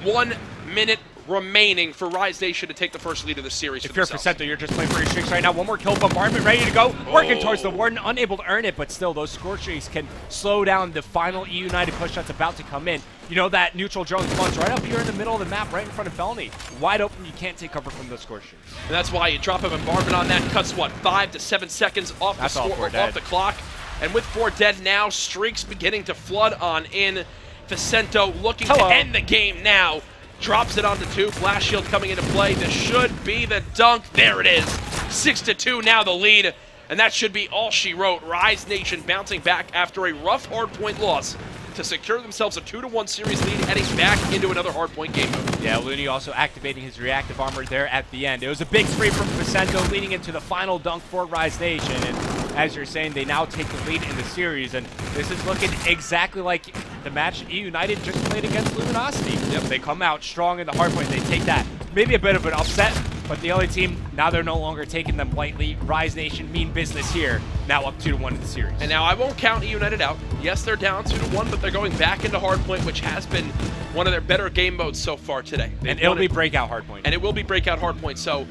1 minute remaining for Rise Nation to take the first lead of the series. If you're Vicento, you're just playing for your streaks right now. 1 more kill, bombardment ready to go. Working towards the Warden, unable to earn it, but still those score streaks can slow down the final Eunited push that's about to come in. You know that neutral drone spawns right up here in the middle of the map, right in front of Felony. Wide open, you can't take cover from those score streaks. And that's why you drop a bombardment on that. Cuts, what, 5 to 7 seconds off the score, off the clock. And with 4 dead now, streaks beginning to flood on in. Vicento looking to end the game now. Drops it onto 2. Blast shield coming into play. This should be the dunk. There it is. 6-2 now the lead. And that should be all she wrote. Rise Nation bouncing back after a rough hardpoint loss to secure themselves a 2-1 series lead, heading back into another hardpoint game mode. Yeah, Looney also activating his reactive armor there at the end. It was a big spree from Vicento leading into the final dunk for Rise Nation. And as you're saying, they now take the lead in the series. And this is looking exactly like the match Eunited just played against Luminosity. Yep, they come out strong in the hardpoint. They take that. Maybe a bit of an upset, but the other team, now they're no longer taking them lightly. Rise Nation mean business here, now up 2-1 in the series. And now I won't count Eunited out. Yes, they're down 2-1, but they're going back into hardpoint, which has been one of their better game modes so far today. And it'll be breakout hardpoint. And it will be breakout hardpoint. So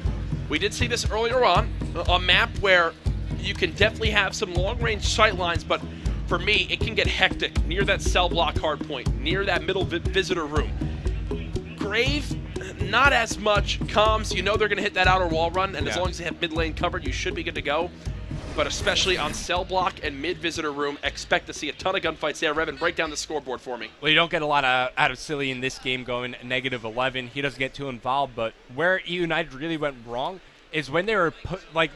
we did see this earlier on, a map where you can definitely have some long-range sight lines, but for me, it can get hectic near that cell block hardpoint, near that middle visitor room. Grave, not as much. Comms, you know they're going to hit that outer wall run, and as long as they have mid lane covered, you should be good to go. But especially on cell block and mid visitor room, expect to see a ton of gunfights there. Revan, break down the scoreboard for me. Well, you don't get a lot out of Silly in this game going -11. He doesn't get too involved, but where United really went wrong is when they were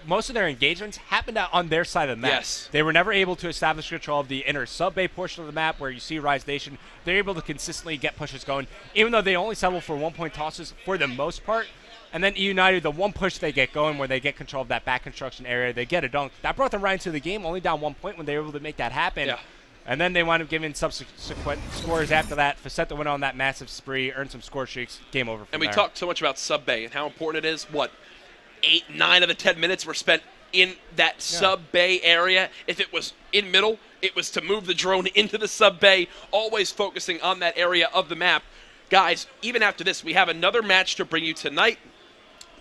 most of their engagements happened out on their side of the map. Yes. They were never able to establish control of the inner sub-bay portion of the map where you see Rise Nation. They're able to consistently get pushes going, even though they only settle for 1-point tosses for the most part. And then United, the one push they get going where they get control of that back construction area, they get a dunk. That brought them right into the game, only down 1 point when they were able to make that happen. Yeah. And then they wound up giving subsequent scores after that. Vicento went on that massive spree, earned some score streaks, game over from And we there. talked so much about sub-bay and how important it is. What, 8, 9 of the 10 minutes were spent in that sub-bay area. If it was in middle, it was to move the drone into the sub-bay, always focusing on that area of the map. Guys, even after this, we have another match to bring you tonight.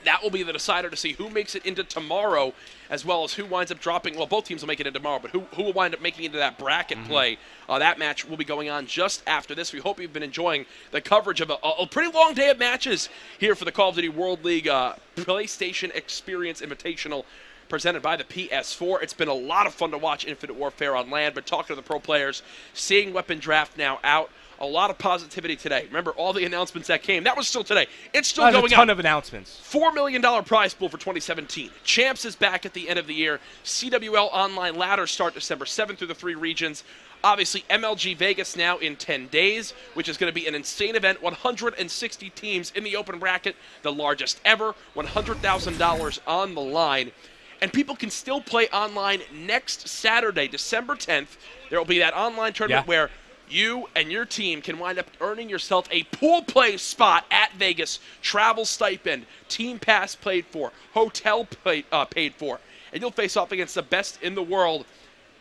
That will be the decider to see who makes it into tomorrow, as well as who winds up dropping. Well, both teams will make it in tomorrow, but who will wind up making it into that bracket play. That match will be going on just after this. We hope you've been enjoying the coverage of a pretty long day of matches here for the Call of Duty World League PlayStation Experience Invitational presented by the PS4. It's been a lot of fun to watch Infinite Warfare on land, but talking to the pro players, seeing Weapon Draft now out. A lot of positivity today. Remember all the announcements that came. That was still today. It's still going on. There's a ton of announcements. $4 million prize pool for 2017. Champs is back at the end of the year. CWL Online Ladders start December 7th through the 3 regions. Obviously, MLG Vegas now in 10 days, which is going to be an insane event. 160 teams in the open bracket, the largest ever. $100,000 on the line. And people can still play online next Saturday, December 10th. There will be that online tournament where you and your team can wind up earning yourself a pool play spot at Vegas, travel stipend, team pass paid for, hotel paid for, and you'll face off against the best in the world.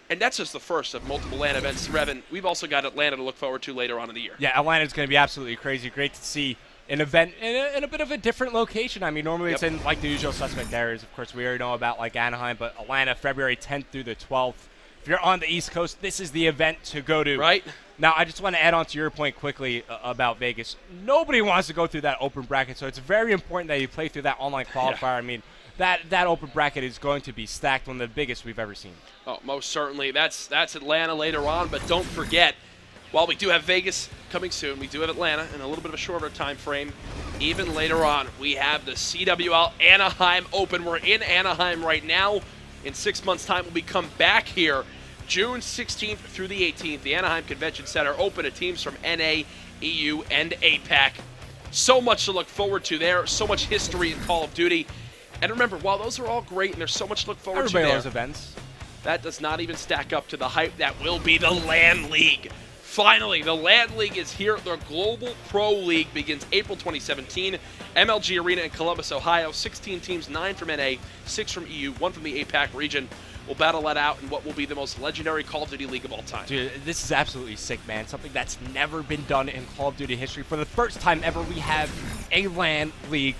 And that's just the first of multiple LAN events, Revan. We've also got Atlanta to look forward to later on in the year. Yeah, Atlanta's going to be absolutely crazy. Great to see an event in a bit of a different location. I mean, normally it's in like the usual suspect areas. Of course, we already know about like Anaheim, but Atlanta, February 10th through the 12th. If you're on the East Coast, this is the event to go to. Right. Now, I just want to add on to your point quickly about Vegas. Nobody wants to go through that open bracket, so it's very important that you play through that online qualifier. Yeah. I mean, that open bracket is going to be stacked, one of the biggest we've ever seen. Oh, most certainly. That's Atlanta later on, but don't forget, while we do have Vegas coming soon, we do have Atlanta in a little bit of a shorter time frame. Even later on, we have the CWL Anaheim Open. We're in Anaheim right now. In 6 months' time, we'll be come back here June 16th through the 18th. The Anaheim Convention Center open to teams from NA, EU, and APAC. So much to look forward to there. So much history in Call of Duty. And remember, while those are all great and there's so much to look forward to there, everybody loves events. That does not even stack up to the hype that will be the LAN League. Finally, the LAN League is here. The Global Pro League begins April 2017. MLG Arena in Columbus, Ohio. 16 teams, 9 from NA, 6 from EU, 1 from the APAC region. Will battle that out in what will be the most legendary Call of Duty league of all time. Dude, this is absolutely sick, man. Something that's never been done in Call of Duty history. For the first time ever, we have a LAN League.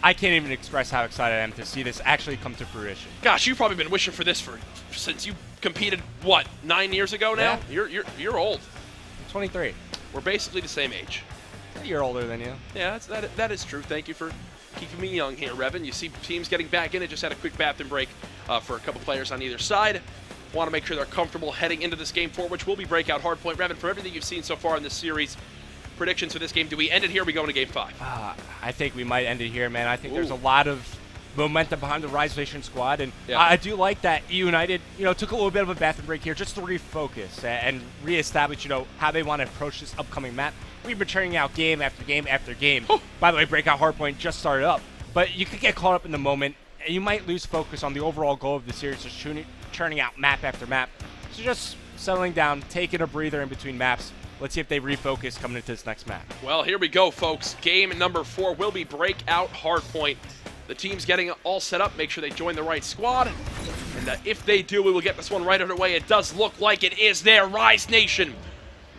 I can't even express how excited I am to see this actually come to fruition. Gosh, you've probably been wishing for this since you competed, what, 9 years ago now? Yeah. You're old. I'm 23. We're basically the same age. A year older than you. Yeah, that is true. Thank you for keeping me young here, Revan. You see teams getting back in it. Just had a quick bathroom break for a couple players on either side. Want to make sure they're comfortable heading into this game 4, which will be breakout hardpoint. Revan, for everything you've seen so far in this series, predictions for this game. Do we end it here or we go into game 5? I think we might end it here, man. I think there's a lot of momentum behind the Rise Nation squad, and I do like that Eunited, took a little bit of a bathroom break here just to refocus and reestablish, how they want to approach this upcoming map. We've been churning out game after game after game. By the way, breakout hardpoint just started up, but you could get caught up in the moment, and you might lose focus on the overall goal of the series, just churning out map after map. So just settling down, taking a breather in between maps. Let's see if they refocus coming into this next map. Well, here we go, folks. Game number 4 will be breakout hardpoint. The team's getting all set up. Make sure they join the right squad. And if they do, we will get this one right underway. It does look like it is there. Rise Nation,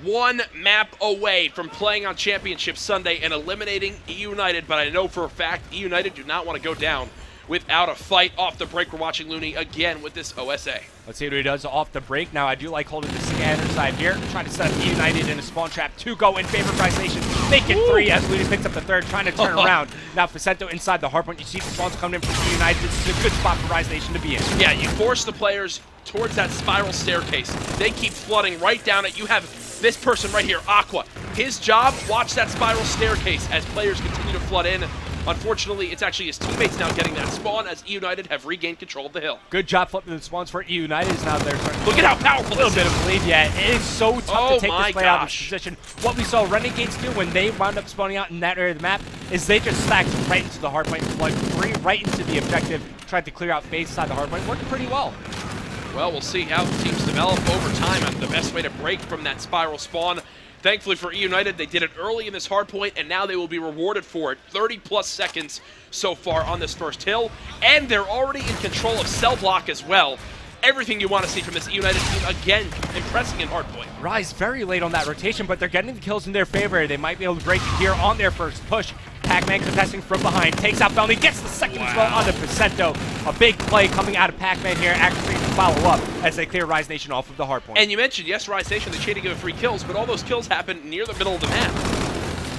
1 map away from playing on Championship Sunday and eliminating Eunited. But I know for a fact Eunited do not want to go down without a fight. Off the break, we're watching Looney again with this OSA. Let's see what he does off the break. Now, I do like holding the scanner side here, trying to set up Eunited in a spawn trap. 2 go in favor of Rise Nation. Make it 3 as Looney picks up the 3rd, trying to turn around. Now, Facento inside the hardpoint. You see the spawns coming in from Eunited. This is a good spot for Rise Nation to be in. Yeah, you force the players towards that spiral staircase. They keep flooding right down it. You have this person right here, Aqua. His job, watch that spiral staircase as players continue to flood in. Unfortunately, it's actually his teammates now getting that spawn as Eunited have regained control of the hill. Good job flipping the spawns for Eunited. Is now there. Look at how powerful this is. A little bit of a lead. Yeah, it is so tough to take this play out of this position. What we saw Renegades do when they wound up spawning out in that area of the map is they just stacked right into the hardpoint, like 3 right into the objective, tried to clear out phase inside the hardpoint. Working pretty well. Well, we'll see how the teams develop over time and the best way to break from that spiral spawn. Thankfully for Eunited, they did it early in this hardpoint, and now they will be rewarded for it. 30-plus seconds so far on this first hill, and they're already in control of cell block as well. Everything you want to see from this Eunited team, again, impressing in hardpoint. Rise very late on that rotation, but they're getting the kills in their favor. They might be able to break it here on their first push. Pac-Man contesting from behind, takes out Felony, gets the second as well onto Facento. A big play coming out of Pac-Man here, actually to follow up as they clear Rise Nation off of the hardpoint. And you mentioned, yes, Rise Nation, they tried to give it 3 kills, but all those kills happened near the middle of the map.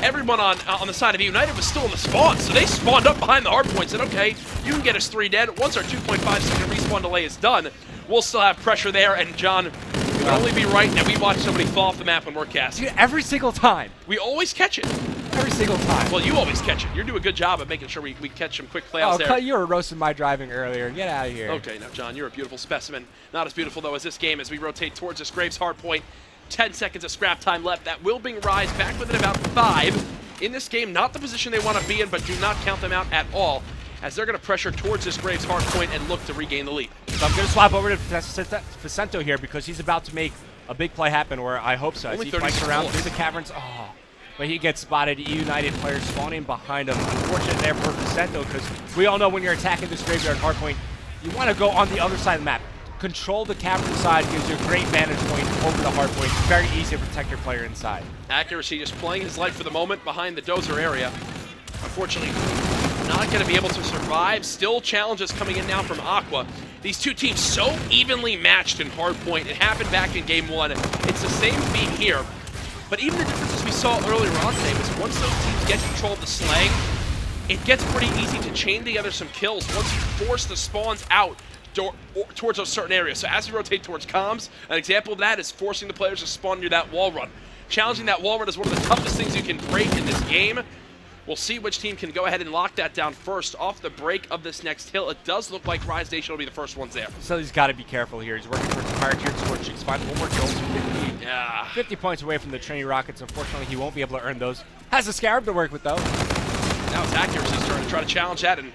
Everyone on the side of United was still in the spawn, so they spawned up behind the hardpoint and said, okay, you can get us 3 dead. Once our 2.5-second respawn delay is done, we'll still have pressure there, and John, it would only be right that we watch somebody fall off the map when we're casting. Dude, every single time. We always catch it. Every single time. Well, you always catch it. You're doing a good job of making sure we catch some quick plays there. Oh, you were roasting my driving earlier. Get out of here. Okay, now, John, you're a beautiful specimen. Not as beautiful, though, as this game as we rotate towards this Graves hardpoint. 10 seconds of scrap time left. That will bring Rise back within about 5. In this game, not the position they want to be in, but do not count them out at all, as they're going to pressure towards this Graves hardpoint and look to regain the lead. So I'm going to swap over to Facento here because he's about to make a big play happen, or I hope so. As he fights around through the caverns. Oh, but he gets spotted. United players spawning behind him. Unfortunate there for Facento because we all know when you're attacking this graveyard hardpoint, you want to go on the other side of the map. Control the cavern side gives you a great vantage point over the hard point. It's very easy to protect your player inside. Accuracy just playing his life for the moment behind the dozer area. Unfortunately, not going to be able to survive. Still challenges coming in now from Aqua. These two teams so evenly matched in hardpoint. It happened back in game 1. It's the same feat here. But even the differences we saw earlier on today was once those teams get control of the slang, it gets pretty easy to chain together some kills once you force the spawns out towards a certain area. So as we rotate towards comms, an example of that is forcing the players to spawn near that wall run. Challenging that wall run is one of the toughest things you can break in this game. We'll see which team can go ahead and lock that down first off the break of this next hill. It does look like Rise Nation will be the first ones there. So he's got to be careful here. He's working towards the higher tiered scorch. He's finding one more kill. 50 points away from the Trinity Rockets. Unfortunately, he won't be able to earn those. Has the Scarab to work with, though. Now it's Accuracy's turn to try to challenge that, and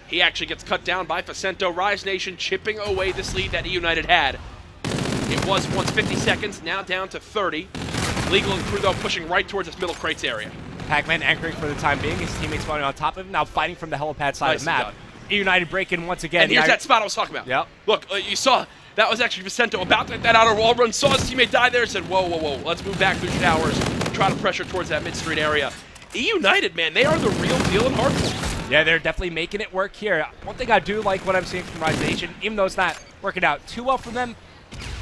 he actually gets cut down by Facento. Rise Nation chipping away this lead that Eunited had. It was once 50 seconds, now down to 30. Legal and crew, though, pushing right towards this middle crates area. Pac-Man anchoring for the time being. His teammates spawning on top of him, now fighting from the helipad side of the map. Eunited breaking once again. And here's that spot I was talking about. Yep. Look, you saw that was actually Vicento about to hit that outer wall run, saw his teammate die there, and said, whoa, whoa, whoa, let's move back through the towers, try to pressure towards that mid-street area. Eunited, man, they are the real deal in hardcore. Yeah, they're definitely making it work here. One thing I do like what I'm seeing from Rise Nation, even though it's not working out too well for them,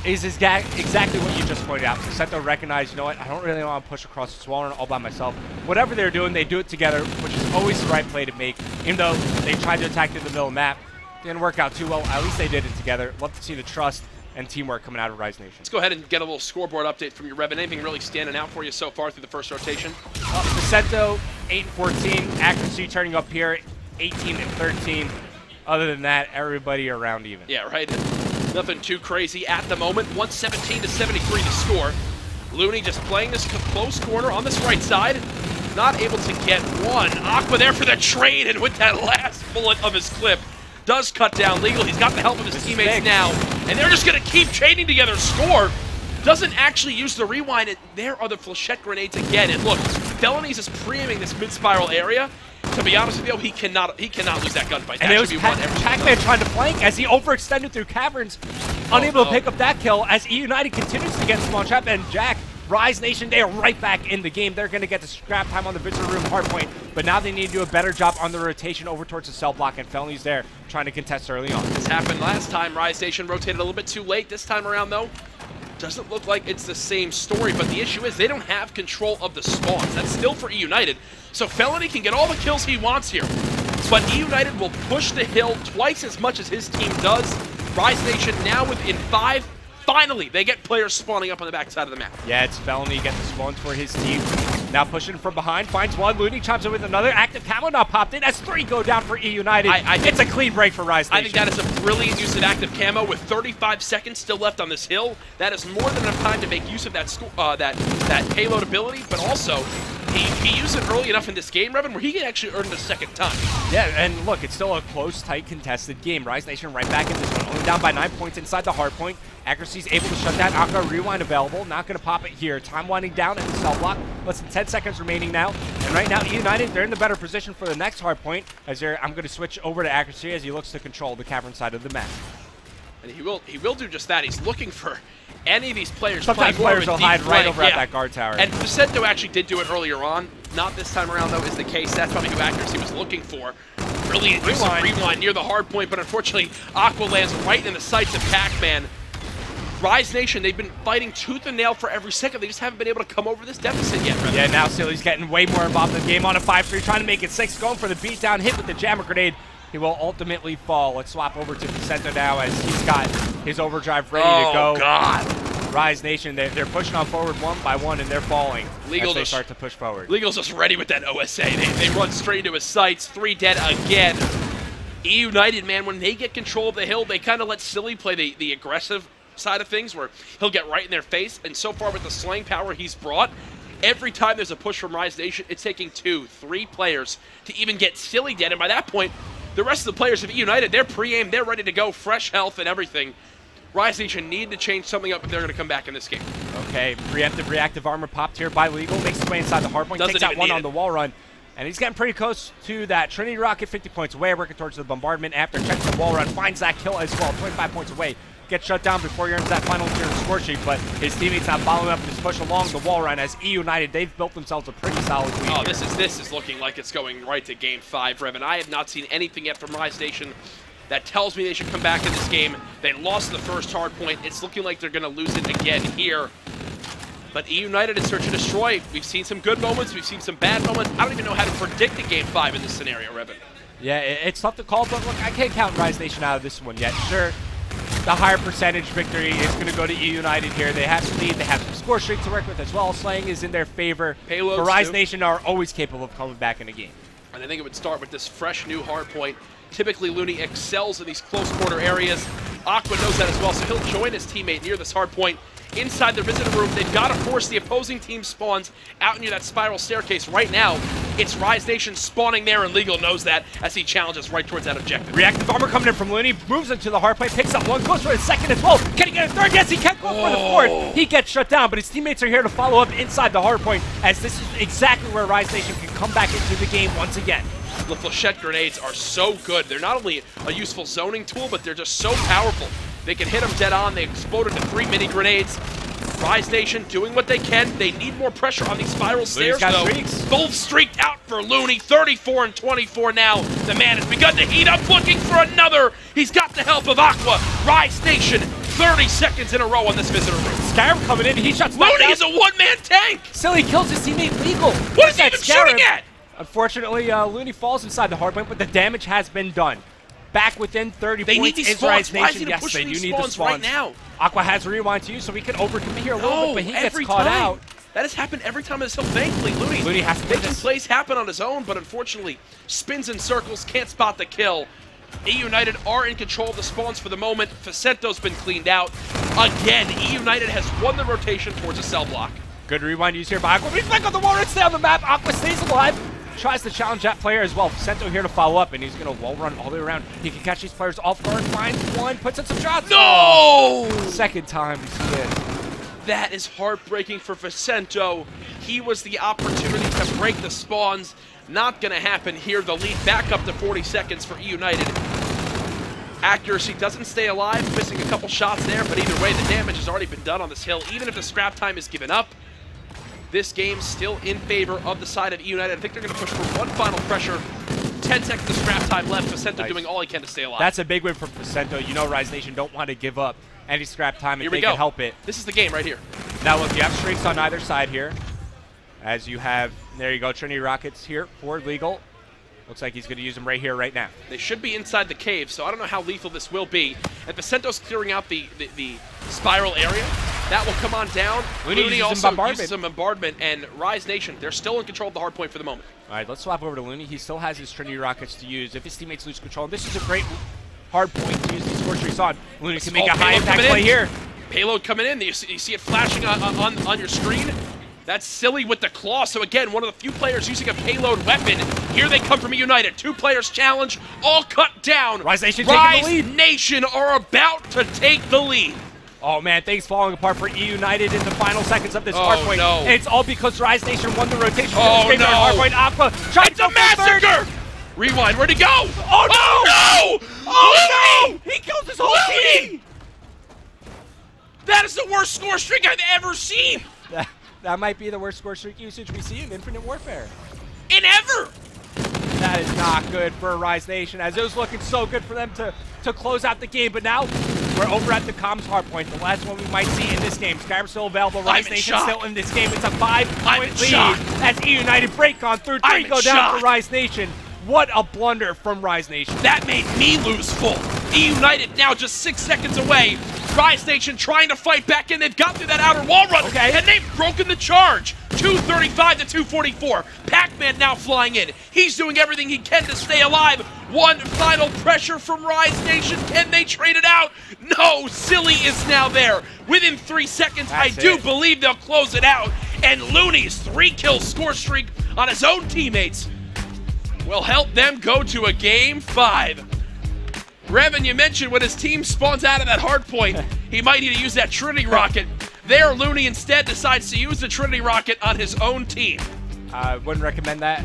is exactly what you just pointed out. Vicento recognized, you know what, I don't really want to push across the wall all by myself. Whatever they're doing, they do it together, which is always the right play to make. Even though they tried to attack through the middle of the map, didn't work out too well. At least they did it together. Love to see the trust and teamwork coming out of Rise Nation. Let's go ahead and get a little scoreboard update from you, Revan. Anything really standing out for you so far through the first rotation? Vicento, 8-14. Accuracy turning up here, 18-13. Other than that, everybody around even. Yeah, right. Nothing too crazy at the moment. 117-73 to score. Looney just playing this close corner on this right side. Not able to get one. Aqua there for the trade, and with that last bullet of his clip, does cut down Legal. He's got the help of his teammates now, and they're just going to keep chaining together. Score doesn't actually use the rewind, and there are the flechette grenades again. And look, Felonies is preeming this mid-spiral area. To be honest with you, he cannot lose that gunfight. And it was Pac-Man trying to flank as he overextended through caverns, unable to pick up that kill as Eunited continues to get small trap. And Jack, Rise Nation, they are right back in the game. They're going to get the scrap time on the visitor room hardpoint, but now they need to do a better job on the rotation over towards the cell block, and Felony's there trying to contest early on. This happened last time. Rise Nation rotated a little bit too late. This time around, though, doesn't look like it's the same story, but the issue is they don't have control of the spawns. That's still for Eunited. So Felony can get all the kills he wants here, but Eunited will push the hill twice as much as his team does. Rise Nation now within 5. Finally, they get players spawning up on the backside of the map. Yeah, it's Felony getting the spawns for his team. Now pushing from behind, finds one. Looney chimes in with another. Active camo now popped in as 3 go down for Eunited. It's a clean break for Rise Nation. I think that is a brilliant use of active camo with 35 seconds still left on this hill. That is more than enough time to make use of that that payload ability, but also he used it early enough in this game, Revan, where he can actually earn the second time. Yeah, and look, it's still a close, tight, contested game. Rise Nation right back in this one, only down by 9 points inside the hard point. Accuracy's able to shut that. Aqua rewind available. Not going to pop it here. Time winding down at the cell block. Less than 10 seconds remaining now. And right now, Eunited, they're in the better position for the next hard point. I'm going to switch over to Accuracy as he looks to control the cavern side of the map. And he will do just that. He's looking for any of these players. Sometimes players will hide right over at that guard tower. And Vicento actually did do it earlier on. Not this time around, though, is the case. That's probably who Accuracy was looking for. Brilliant use of rewind near the hard point, but unfortunately, Aqua lands right in the sights of Pac-Man. Rise Nation, they've been fighting tooth and nail for every second. They just haven't been able to come over this deficit yet, Revan. Yeah, now Silly's getting way more involved in the game on a 5-3, trying to make it 6, going for the beatdown, hit with the jammer grenade. He will ultimately fall. Let's swap over to Vicento now as he's got his overdrive ready to go. Oh, God. Rise Nation, they're pushing on forward one by one, and they're falling as they start to push forward. Legal's just ready with that OSA. They run straight into his sights. 3 dead again. Eunited, man, when they get control of the hill, they kind of let Silly play the aggressive side of things where he'll get right in their face. And so far with the slaying power he's brought, every time there's a push from Rise Nation, it's taking 2, 3 players to even get Silly dead. And by that point, the rest of the players of United, they're pre-aimed, they're ready to go, fresh health and everything. Rise Nation need to change something up if they're going to come back in this game. Okay, preemptive reactive armor popped here by Legal, makes his way inside the hardpoint, takes out one on the wall run. And he's getting pretty close to that Trinity Rocket, 50 points away, working towards the bombardment. After checks the wall run, finds that kill as well, 25 points away. Gets shut down before he earns that final tier in score sheet, but his teammates not following up this push along the wall run as Eunited, they've built themselves a pretty solid lead. Oh, this is looking like it's going right to game 5, Revan. I have not seen anything yet from Rise Nation that tells me they should come back in this game. They lost the first hard point. It's looking like they're going to lose it again here. But Eunited is search and destroy. We've seen some good moments. We've seen some bad moments. I don't even know how to predict a game 5 in this scenario, Revan. Yeah, it's tough to call, but look, I can't count Rise Nation out of this one yet. Sure, the higher percentage victory is going to go to Eunited here. They have the lead. They have some score streak to work with as well. Slaying is in their favor. Payloads but Rise too. Nation are always capable of coming back in a game. And I think it would start with this fresh new hard point. Typically, Looney excels in these close quarter areas. Aqua knows that as well, so he'll join his teammate near this hard point. Inside their visitor room, they've got to force the opposing team spawns out near that spiral staircase. Right now, it's Rise Nation spawning there, and Legal knows that as he challenges right towards that objective. Reactive armor coming in from Looney, moves into the hard point, picks up one, goes for a second as well. Can he get a third? Yes, he can go for the fourth. He gets shut down, but his teammates are here to follow up inside the hard point, as this is exactly where Rise Nation can come back into the game once again. The flechette grenades are so good. They're not only a useful zoning tool, but they're just so powerful. They can hit them dead on. They explode into 3 mini grenades. Rise Nation doing what they can. They need more pressure on these spiral stairs, though. Streaks. Both streaked out for Looney. 34 and 24 now. The man has begun to heat up, looking for another. He's got the help of Aqua. Rise Nation, 30 seconds in a row on this visitor room. Scarab coming in. He shuts Looney is a one-man tank. Silly kills his teammate Legal. What is he even shooting at? Unfortunately, Looney falls inside the hard point, but the damage has been done. Back within 30 they points need these is spawns. Rise Why is Nation. he Yes, pushing they do these need the spawns right spawns. now? Aqua has rewind to use, so we can overcommit here a little bit, but he gets every caught time. out. That has happened every time as well. Thankfully, Looney has to making plays happen on his own, but unfortunately, spins in circles, can't spot the kill. Eunited are in control of the spawns for the moment. Facento's been cleaned out. Again, Eunited has won the rotation towards a cell block. Good rewind use here by Aqua. We flick on the wall, right down the map. Aqua stays alive. Tries to challenge that player as well. Facento here to follow up, and he's going to wall run all the way around. He can catch these players off guard, finds one, puts in some shots. No! Second time we see it. That is heartbreaking for Facento. He was the opportunity to break the spawns. Not going to happen here. The lead back up to 40 seconds for Eunited. Accuracy doesn't stay alive, missing a couple shots there, but either way, the damage has already been done on this hill. Even if the scrap time is given up, this game's still in favor of the side of Eunited. I think they're going to push for one final pressure. 10 seconds of scrap time left. Facento doing all he can to stay alive. That's a big win for Facento. You know Rise Nation don't want to give up any scrap time if they go. can help it. This is the game right here. Now look, you have streaks on either side here. As you have, there you go, Trinity Rockets here for Legal. Looks like he's going to use them right here, right now. They should be inside the cave, so I don't know how lethal this will be. And Facento's clearing out the spiral area. That will come on down. Looney also uses some bombardment, and Rise Nation, they're still in control of the hard point for the moment. All right, let's swap over to Looney. He still has his Trinity Rockets to use if his teammates lose control. And this is a great hard point to use these score streaks on. Looney can make a high impact play here. Payload coming in. You see it flashing on your screen. That's Silly with the claw. So again, one of the few players using a payload weapon. Here they come from United. 2 players challenge, all cut down. Rise Nation taking the lead. Nation are about to take the lead. Oh man, things falling apart for Eunited in the final seconds of this hard point. No. And it's all because Rise Nation won the rotation. Oh no! Hard point, Aqua. It's a massacre! Rewind, where'd he go? Oh no! Oh no! He kills his whole team! That is the worst score streak I've ever seen! That might be the worst score streak usage we see in Infinite Warfare. In ever! That is not good for Rise Nation, as it was looking so good for them to close out the game, but now we're over at the comms hard point, the last one we might see in this game. Skyrim still available, Rise Nation still in this game. It's a 5-point lead as United break on through 3 go down for Rise Nation. What a blunder from Rise Nation. That made me lose full. United now just 6 seconds away. Rise Nation trying to fight back in. They've got through that outer wall run, and they've broken the charge. 235 to 244. Pac-Man now flying in. He's doing everything he can to stay alive. One final pressure from Rise Nation. Can they trade it out? No, Silly is now there. Within 3 seconds, I do believe they'll close it out. And Looney's 3-kill score streak on his own teammates will help them go to a game 5. Revan, you mentioned when his team spawns out of that hard point, he might need to use that Trinity Rocket. There, Looney instead decides to use the Trinity Rocket on his own team. I wouldn't recommend that.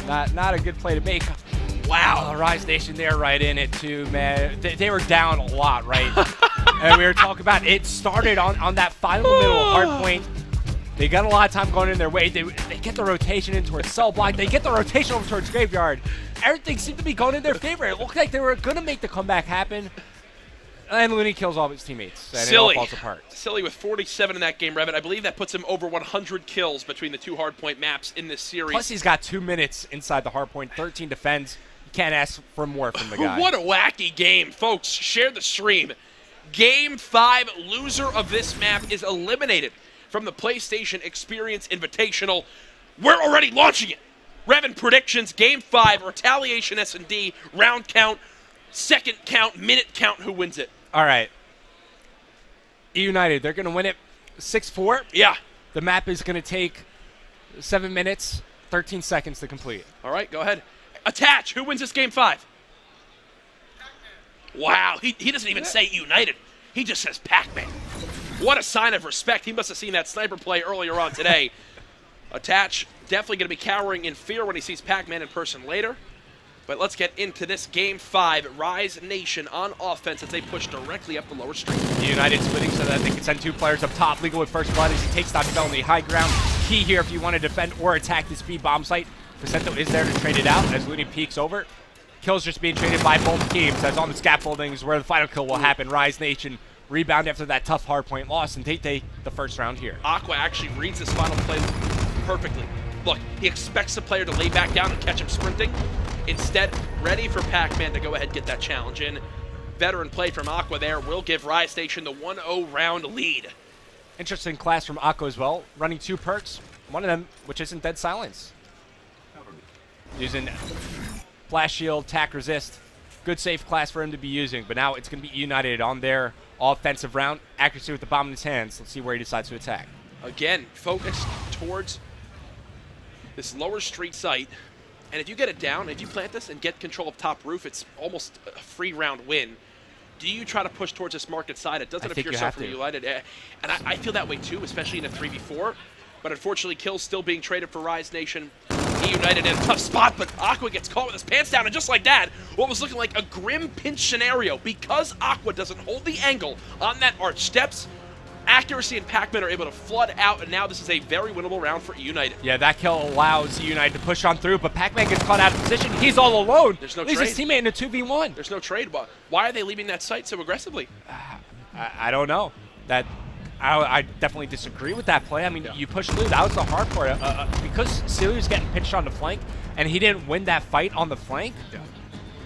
Not a good play to make. Wow, Rise Nation, they're right in it too, man. They were down a lot, right? And we were talking about it started on that final middle hard point. They got a lot of time going in their way. They get the rotation in towards cell block. They get the rotation over towards graveyard. Everything seemed to be going in their favor. It looked like they were going to make the comeback happen. And Looney kills all of his teammates. And it all falls apart. Silly with 47 in that game, Revit. I believe that puts him over 100 kills between the two hardpoint maps in this series. Plus, he's got 2 minutes inside the hardpoint, 13 defends. You can't ask for more from the guy. What a wacky game. Folks, share the stream. Game 5, loser of this map is eliminated from the PlayStation Experience Invitational. We're already launching it. Revin predictions, Game 5, Retaliation S&D, round count, second count, minute count, who wins it? All right. Eunited, they're going to win it 6-4. Yeah. The map is going to take 7 minutes, 13 seconds to complete. All right, go ahead. Attach, who wins this Game 5? Wow, he doesn't even say United. He just says Pac-Man. What a sign of respect. He must have seen that sniper play earlier on today. Attach, definitely going to be cowering in fear when he sees Pac-Man in person later. But let's get into this Game 5. Rise Nation on offense as they push directly up the lower street. United splitting so that they can send 2 players up top. Legal with first blood as he takes down Bell on the high ground. Key here if you want to defend or attack this B bomb site. Vicento is there to trade it out as Looney peeks over. Kills just being traded by both teams as on the scaffolding is where the final kill will happen. Rise Nation rebound after that tough hardpoint loss and take the first round here. Aqua actually reads this final play perfectly. Look, he expects the player to lay back down and catch him sprinting. Instead, ready for Pac-Man to go ahead and get that challenge in. Veteran play from Aqua there will give Rise Nation the 1-0 round lead. Interesting class from Aqua as well, running 2 perks. One of them, which isn't Dead Silence. Using Flash Shield, Tack Resist. Good safe class for him to be using, but now it's going to be United on their offensive round. Accuracy with the bomb in his hands. Let's see where he decides to attack. Again, focused towards this lower street site. And if you get it down, if you plant this and get control of top roof, it's almost a free round win. Do you try to push towards this market side? It doesn't appear so from United. And I feel that way too, especially in a 3v4. But unfortunately, kills still being traded for Rise Nation. United in a tough spot, but Aqua gets caught with his pants down, and just like that, what was looking like a grim pinch scenario, because Aqua doesn't hold the angle on that arch steps, Accuracy and Pac-Man are able to flood out, and now this is a very winnable round for United. Yeah, that kill allows United to push on through, but Pac-Man gets caught out of position. He's all alone. There's no trade. He's his teammate in a 2v1. There's no trade. Why are they leaving that site so aggressively? I don't know. I definitely disagree with that play. I mean, you push through. That was the hard part. Because Celia was getting pinched on the flank, and he didn't win that fight on the flank,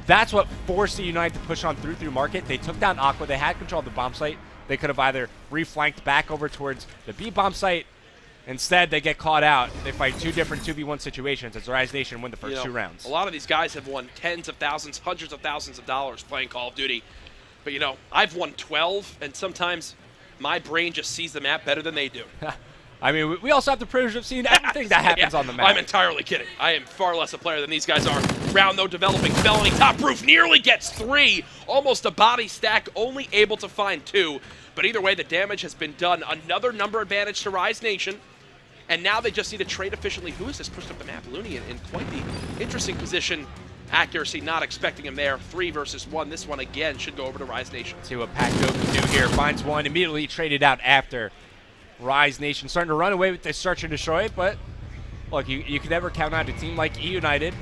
that's what forced the United to push on through market. They took down Aqua. They had control of the bomb site. They could have either reflanked back over towards the B bomb site. Instead, they get caught out. They fight 2 different 2v1 situations as Rise Nation win the first 2 rounds. A lot of these guys have won tens of thousands, hundreds of thousands of dollars playing Call of Duty. But, you know, I've won 12, and sometimes my brain just sees the map better than they do. I mean, we also have the privilege of seeing everything that happens on the map. I'm entirely kidding. I am far less a player than these guys are. Round, though, developing. Felony top roof nearly gets 3. Almost a body stack, only able to find 2. But either way, the damage has been done. Another number advantage to Rise Nation. And now they just need to trade efficiently. Who is this pushed up the map? Looney in quite the interesting position. Accuracy not expecting him there. 3 versus 1. This one, again, should go over to Rise Nation. See what Pac-Man can do here. Finds one. Immediately traded out after. Rise Nation starting to run away with this search and destroy. But, look, you can never count out a team like Eunited.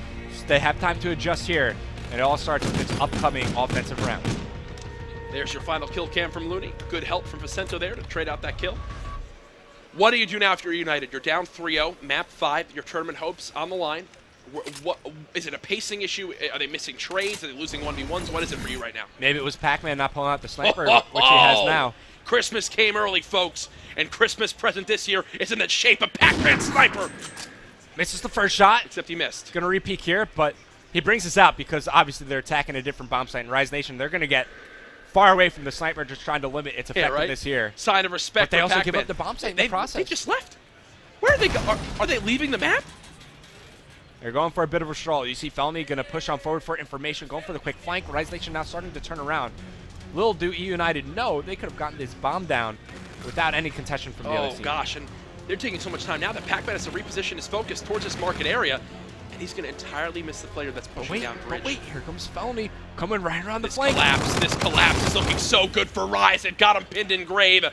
They have time to adjust here. And it all starts with this upcoming offensive round. There's your final kill cam from Looney. Good help from Vicento there to trade out that kill. What do you do now if you're United? You're down 3-0, map 5, your tournament hopes on the line. What is it, a pacing issue? Are they missing trades? Are they losing 1v1s? What is it for you right now? Maybe it was Pac-Man not pulling out the sniper, which he has now. Christmas came early, folks, and Christmas present this year is in the shape of Pac-Man sniper. Misses the first shot. Except he missed. Going to re-peek here, but he brings us out because obviously they're attacking a different bomb site. And Rise Nation, they're going to get far away from the sniper, just trying to limit its effectiveness here. Sign of respect. But they also give up the bomb site in the process. They just left. Where are they going? Are they leaving the map? They're going for a bit of a stroll. You see Felony going to push on forward for information, going for the quick flank. Rise Nation now starting to turn around. Little do United know they could have gotten this bomb down without any contention from the other team. Oh, gosh. And they're taking so much time now that Pac-Man has to reposition his focus towards this market area. And he's going to entirely miss the player that's pushing down bridge. But wait, here comes Felony coming right around the This flank. collapse is looking so good for Rise. It got him pinned in grave.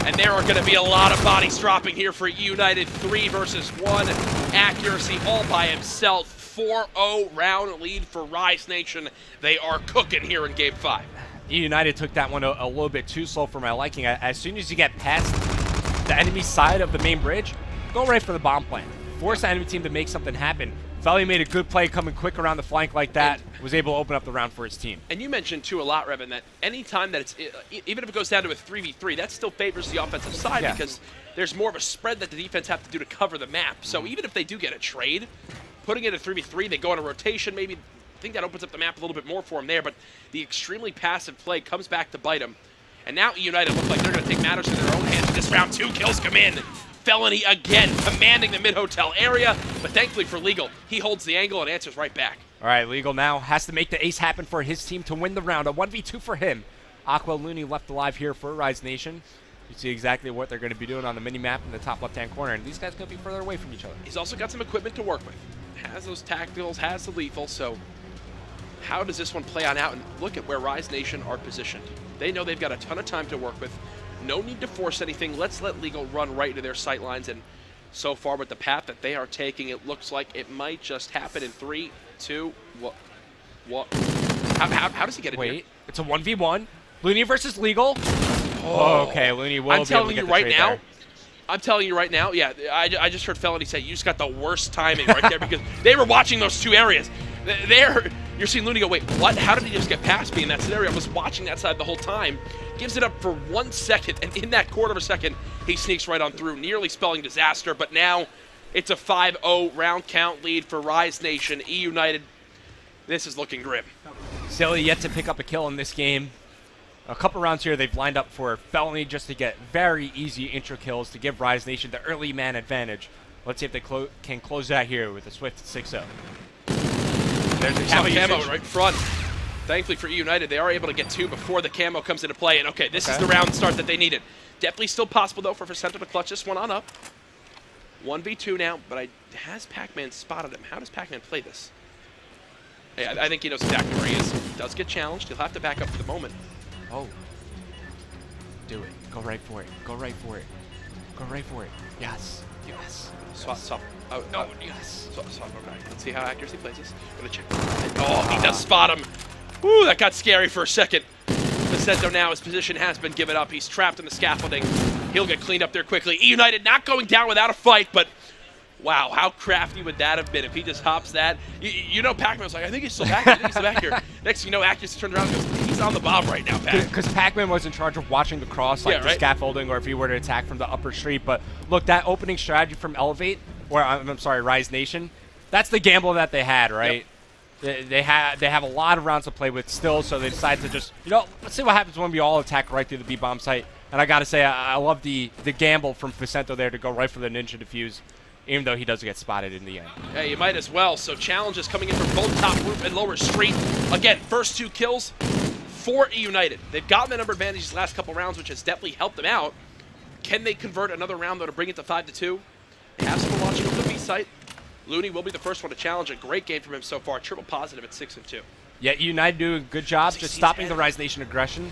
And there are going to be a lot of bodies dropping here for United. 3 versus 1. Accuracy all by himself. 4-0 round lead for Rise Nation. They are cooking here in Game 5. United took that one a little bit too slow for my liking. As soon as you get past the enemy side of the main bridge, go right for the bomb plant. Force the enemy team to make something happen. Felly made a good play coming quick around the flank like that, was able to open up the round for his team. And you mentioned, too, a lot, Revan, that any time that it's, even if it goes down to a 3v3, that still favors the offensive side because there's more of a spread that the defense have to do to cover the map. So even if they do get a trade, putting it at 3v3, they go on a rotation, maybe, I think that opens up the map a little bit more for them there, but the extremely passive play comes back to bite them. And now United look like they're going to take matters in their own hands. This round, 2 kills come in. Felony again, commanding the mid-hotel area, but thankfully for Legal, he holds the angle and answers right back. All right, Legal now has to make the ace happen for his team to win the round. A 1v2 for him. Aqua Looney left alive here for Rise Nation. You see exactly what they're going to be doing on the mini-map in the top left-hand corner, and these guys going to be further away from each other. He's also got some equipment to work with. Has those tacticals, has the lethal, so how does this one play on out? And look at where Rise Nation are positioned. They know they've got a ton of time to work with. No need to force anything. Let's let Legal run right into their sight lines. And so far with the path that they are taking, it looks like it might just happen in 3, 2, what? How does he get it here? Wait, it's a 1v1. Looney versus Legal. Oh, okay, Looney will I'm be able telling to you get right the trade now. there. I'm telling you right now, yeah, I just heard Felony say, you just got the worst timing right there because they were watching those 2 areas. You're seeing Looney go, wait, what? How did he just get past me in that scenario? I was watching that side the whole time. Gives it up for 1 second, and in that quarter of a second, he sneaks right on through, nearly spelling disaster. But now it's a 5-0 round count lead for Rise Nation. United, this is looking grim. Silly yet to pick up a kill in this game. A couple rounds here they've lined up for Felony just to get very easy intro kills to give Rise Nation the early man advantage. Let's see if they can close that here with a swift 6-0. There's a camo right in front. Thankfully for United, they are able to get 2 before the camo comes into play. And okay, this is the round start that they needed. Definitely still possible, though, for Vicento to clutch this one on up. 1v2 now, but has Pac-Man spotted him? How does Pac-Man play this? Hey, I think he knows exactly where he is. Does get challenged. He'll have to back up for the moment. Oh. Do it. Go right for it. Go right for it. Go right for it. Yes. Yes. Swap. Oh, yes. Swap. Okay. Let's see how accuracy plays this. Gonna check. Oh, he does spot him. Woo, that got scary for a second. Vicento now, his position has been given up. He's trapped in the scaffolding. He'll get cleaned up there quickly. United not going down without a fight, but wow, how crafty would that have been if he just hops that? You know, Pac-Man was like, I think he's still back here. Next thing you know, accuracy turns around and goes, he's on the bomb right now, Pac. Because Pac-Man was in charge of watching the cross, like the scaffolding, or if he were to attack from the upper street. But look, that opening strategy from Elevate, or I'm sorry, Rise Nation, that's the gamble that they had, right? Yep. They have a lot of rounds to play with still, so they decided to just, let's see what happens when we all attack right through the B-bomb site. And I got to say, I love the gamble from Vicento there to go right for the Ninja Defuse, even though he does get spotted in the end. Yeah, you might as well. So challenges coming in from both top roof and lower street. Again, first 2 kills for United. They've gotten the number advantage these last couple rounds, which has definitely helped them out. Can they convert another round, though, to bring it to 5-2? They have someone watching over the B site. Looney will be the first one to challenge. A great game from him so far. Triple positive at 6-2. Yeah, United doing a good job just stopping the Rise Nation aggression.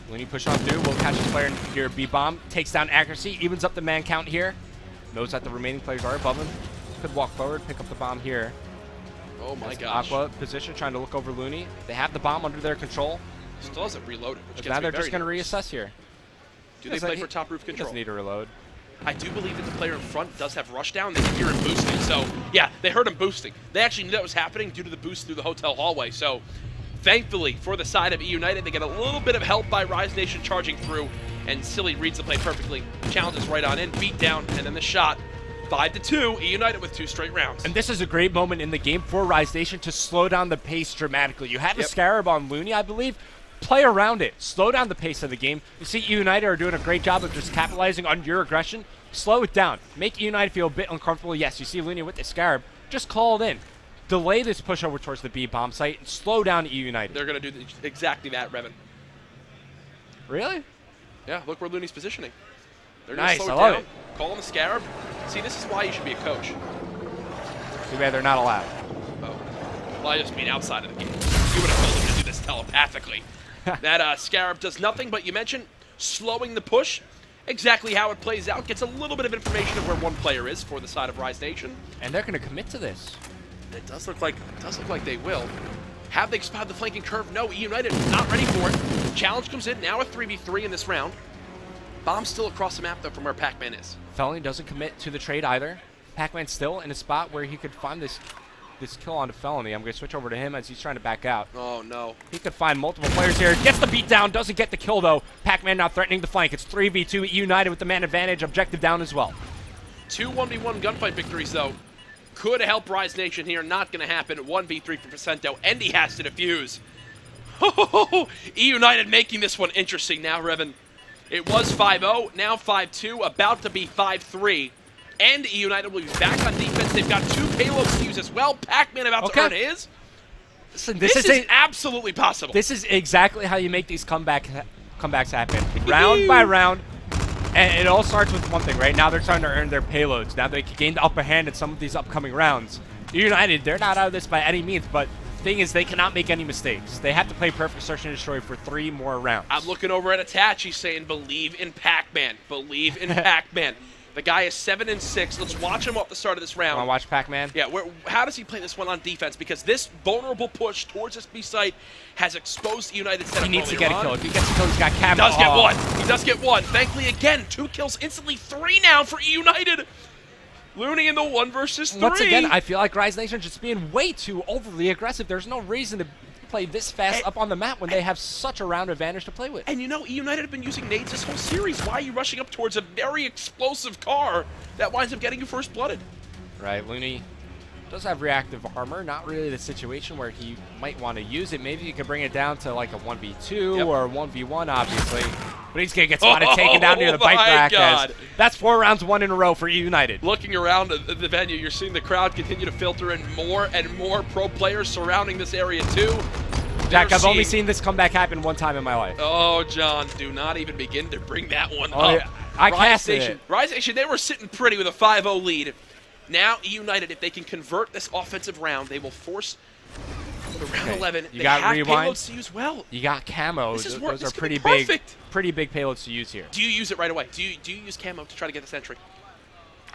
Looney push on through. Will catch the player near B-bomb. Takes down accuracy. Evens up the man count here. Knows that the remaining players are above him. Could walk forward, pick up the bomb here. Oh my gosh. Aqua position, trying to look over Looney. They have the bomb under their control. Still hasn't reloaded, which gets now me they're very just going to nervous. reassess here. Do they play for top roof control? Doesn't need to reload. I do believe that the player in front does have rush down. They can hear him boosting. So, yeah, they heard him boosting. They actually knew that was happening due to the boost through the hotel hallway. So, thankfully, for the side of United, they get a little bit of help by Rise Nation charging through. And Silly reads the play perfectly. Challenges right on in, beat down, and then the shot. 5-2, United with 2 straight rounds. And this is a great moment in the game for Rise Nation to slow down the pace dramatically. You have a Scarab on Looney, I believe. Play around it. Slow down the pace of the game. You see United are doing a great job of just capitalizing on your aggression. Slow it down. Make United feel a bit uncomfortable. Yes, you see Looney with the Scarab. Just call it in. Delay this push over towards the B-bomb site and slow down United. They're going to do exactly that, Revan. Really? Yeah, look where Looney's positioning. They're nice, slow I love down, it. Call him the Scarab. See, this is why you should be a coach. Too bad they're not allowed. Oh. Well, I just mean outside of the game. You would have told them to do this telepathically. That Scarab does nothing, but you mentioned slowing the push. Exactly how it plays out. Gets a little bit of information of where one player is for the side of Rise Nation. And they're going to commit to this. It does look like they will. Have they spotted the flanking curve? No, Eunited not ready for it. Challenge comes in, now a 3v3 in this round. Bomb's still across the map, though, from where Pac-Man is. Felony doesn't commit to the trade either. Pac-Man's still in a spot where he could find this kill on the Felony. I'm going to switch over to him as he's trying to back out. Oh, no. He could find multiple players here. Gets the beat down, doesn't get the kill, though. Pac-Man now threatening the flank. It's 3v2, United with the man advantage. Objective down as well. 2 1v1 gunfight victories, though. Could help Rise Nation here. Not going to happen. 1v3 for Vicento, and he has to defuse. United making this one interesting now, Revan. It was 5-0, now 5-2, about to be 5-3. And United will be back on defense. They've got 2 payloads to use as well. Pac-Man about to earn his. Listen, this is absolutely possible. This is exactly how you make these comebacks happen. Round by round. And it all starts with one thing, right? Now they're trying to earn their payloads. Now they can gain the upper hand in some of these upcoming rounds. United, they're not out of this by any means, but the thing is they cannot make any mistakes. They have to play perfect search and destroy for 3 more rounds. I'm looking over at Attach. He's saying, believe in Pac-Man. Believe in Pac-Man. The guy is 7-6. Let's watch him off the start of this round. Want to watch Pac-Man? Yeah, how does he play this one on defense? Because this vulnerable push towards this B site has exposed United setup. He needs to get a kill. If he gets a kill, he's got camo. He does get one. He does get one. Thankfully, again, 2 kills instantly. 3 now for United. Looney in the 1 versus 3. Once again, I feel like Rise Nation just being way too overly aggressive. There's no reason to play this fast up on the map when they have such a round advantage to play with. And you know, United have been using nades this whole series. Why are you rushing up towards a very explosive car that winds up getting you first blooded? Right, Looney does have reactive armor. Not really the situation where he might want to use it. Maybe you could bring it down to like a 1v2 or a 1v1, obviously. But he's going to get spotted taken down near the bike rack. That's 4 rounds, 1 in a row for United. Looking around the venue, you're seeing the crowd continue to filter in more and more pro players surrounding this area too. Jack, I've only seen this comeback happen 1 time in my life. Oh, John, do not even begin to bring that one up. Yeah. I cast it. Rise Nation, they were sitting pretty with a 5-0 lead. Now, United, if they can convert this offensive round, they will force the round 11. You they got have rewind. payloads to use well. You got camo. Those are pretty big payloads to use here. Do you use it right away? Do you use camo to try to get the sentry?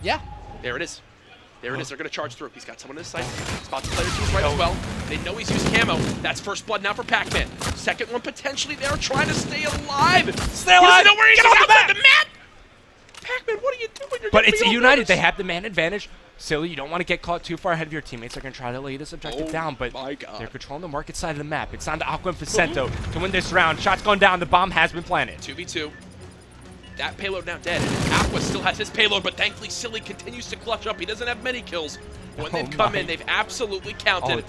Yeah. There it is. There it is. They're going to charge through. He's got someone in his sight. Spots the player team's right as well. They know he's used camo. That's first blood now for Pac-Man. Second one potentially there, trying to stay alive. Stay alive! He doesn't know where he's outside the map! Pac-Man, what are you doing? But it's United. They have the man advantage. Silly, you don't want to get caught too far ahead of your teammates. They're going to try to lay this objective down, but they're controlling the market side of the map. It's on to Aqua and Vicento to win this round. Shots going down. The bomb has been planted. 2v2. That payload now dead. Aqua still has his payload, but thankfully Silly continues to clutch up. He doesn't have many kills. When they've come in, they've absolutely counted.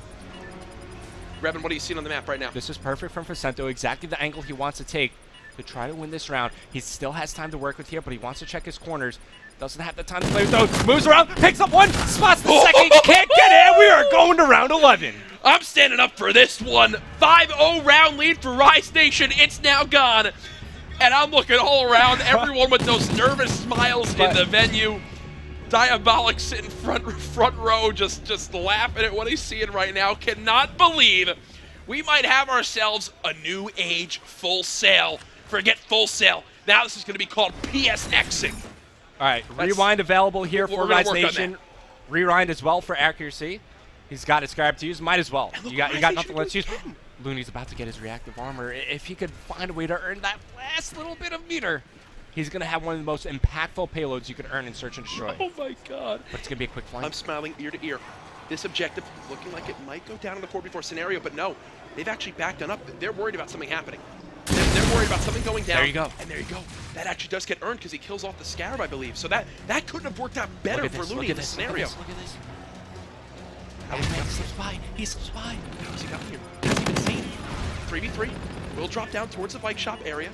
Revan, what are you seeing on the map right now? This is perfect from Vicento. Exactly the angle he wants to take to try to win this round. He still has time to work with here, but he wants to check his corners. Doesn't have the time to play with those. Moves around, picks up 1, spots the second. Can't get it. We are going to round 11. I'm standing up for this one. 5-0 round lead for Rise Nation. It's now gone. And I'm looking all around, everyone with those nervous smiles in the venue. Diabolic sitting front row, just laughing at what he's seeing right now. Cannot believe we might have ourselves a new age Full Sail. Forget Full Sail. Now this is going to be called PSXing. All right, rewind available here for Rise Nation. Rewind as well for accuracy. He's got his grab to use. Might as well. You got nothing left to use. Looney's about to get his reactive armor. If he could find a way to earn that last little bit of meter, he's going to have one of the most impactful payloads you could earn in Search and Destroy. Oh, my God. But it's going to be a quick flank. I'm smiling ear to ear. This objective looking like it might go down in the 4v4 scenario, but no. They've actually backed on up. They're worried about something happening. They're worried about something going down. There you go. And there you go. That actually does get earned because he kills off the Scarab, I believe. So that couldn't have worked out better for Looney in this scenario. Look at this. He slips by. He slips by. How's he got here? Has he been seen? 3v3. Will drop down towards the bike shop area.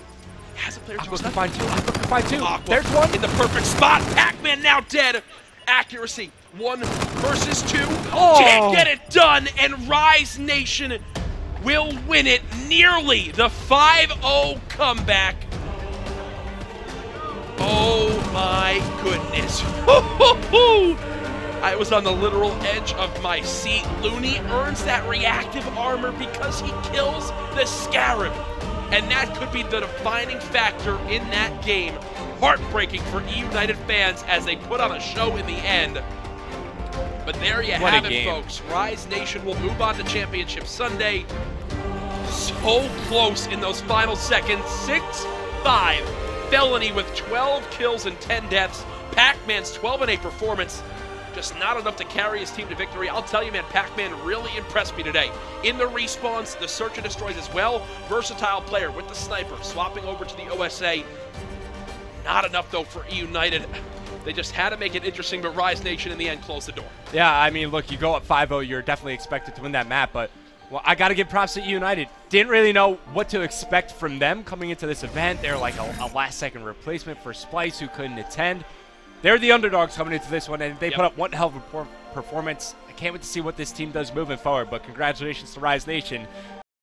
Has a player Aqua can find 2. Aqua can find 2. Aqua There's 1. In the perfect spot. Pac-Man now dead. Accuracy. 1 versus 2. Oh. Can't get it done. And Rise Nation will win it nearly. The 5-0 comeback. Oh my goodness. I was on the literal edge of my seat. Looney earns that reactive armor because he kills the Scarab. And that could be the defining factor in that game. Heartbreaking for Eunited fans as they put on a show in the end. But there you have it, folks. Rise Nation will move on to Championship Sunday. So close in those final seconds. 6-5. Felony with 12 kills and 10 deaths. Pac-Man's 12-8 performance. Just not enough to carry his team to victory. I'll tell you, man, Pac-Man really impressed me today. In the respawns, the search and destroys as well. Versatile player with the sniper, swapping over to the OSA. Not enough, though, for Eunited. They just had to make it interesting, but Rise Nation in the end closed the door. Yeah, I mean, look, you go up 5-0, you're definitely expected to win that map, but well, I got to give props to Eunited. Didn't really know what to expect from them coming into this event. They're like a last-second replacement for Splice, who couldn't attend. They're the underdogs coming into this one, and they put up one hell of a performance. I can't wait to see what this team does moving forward, but congratulations to Rise Nation.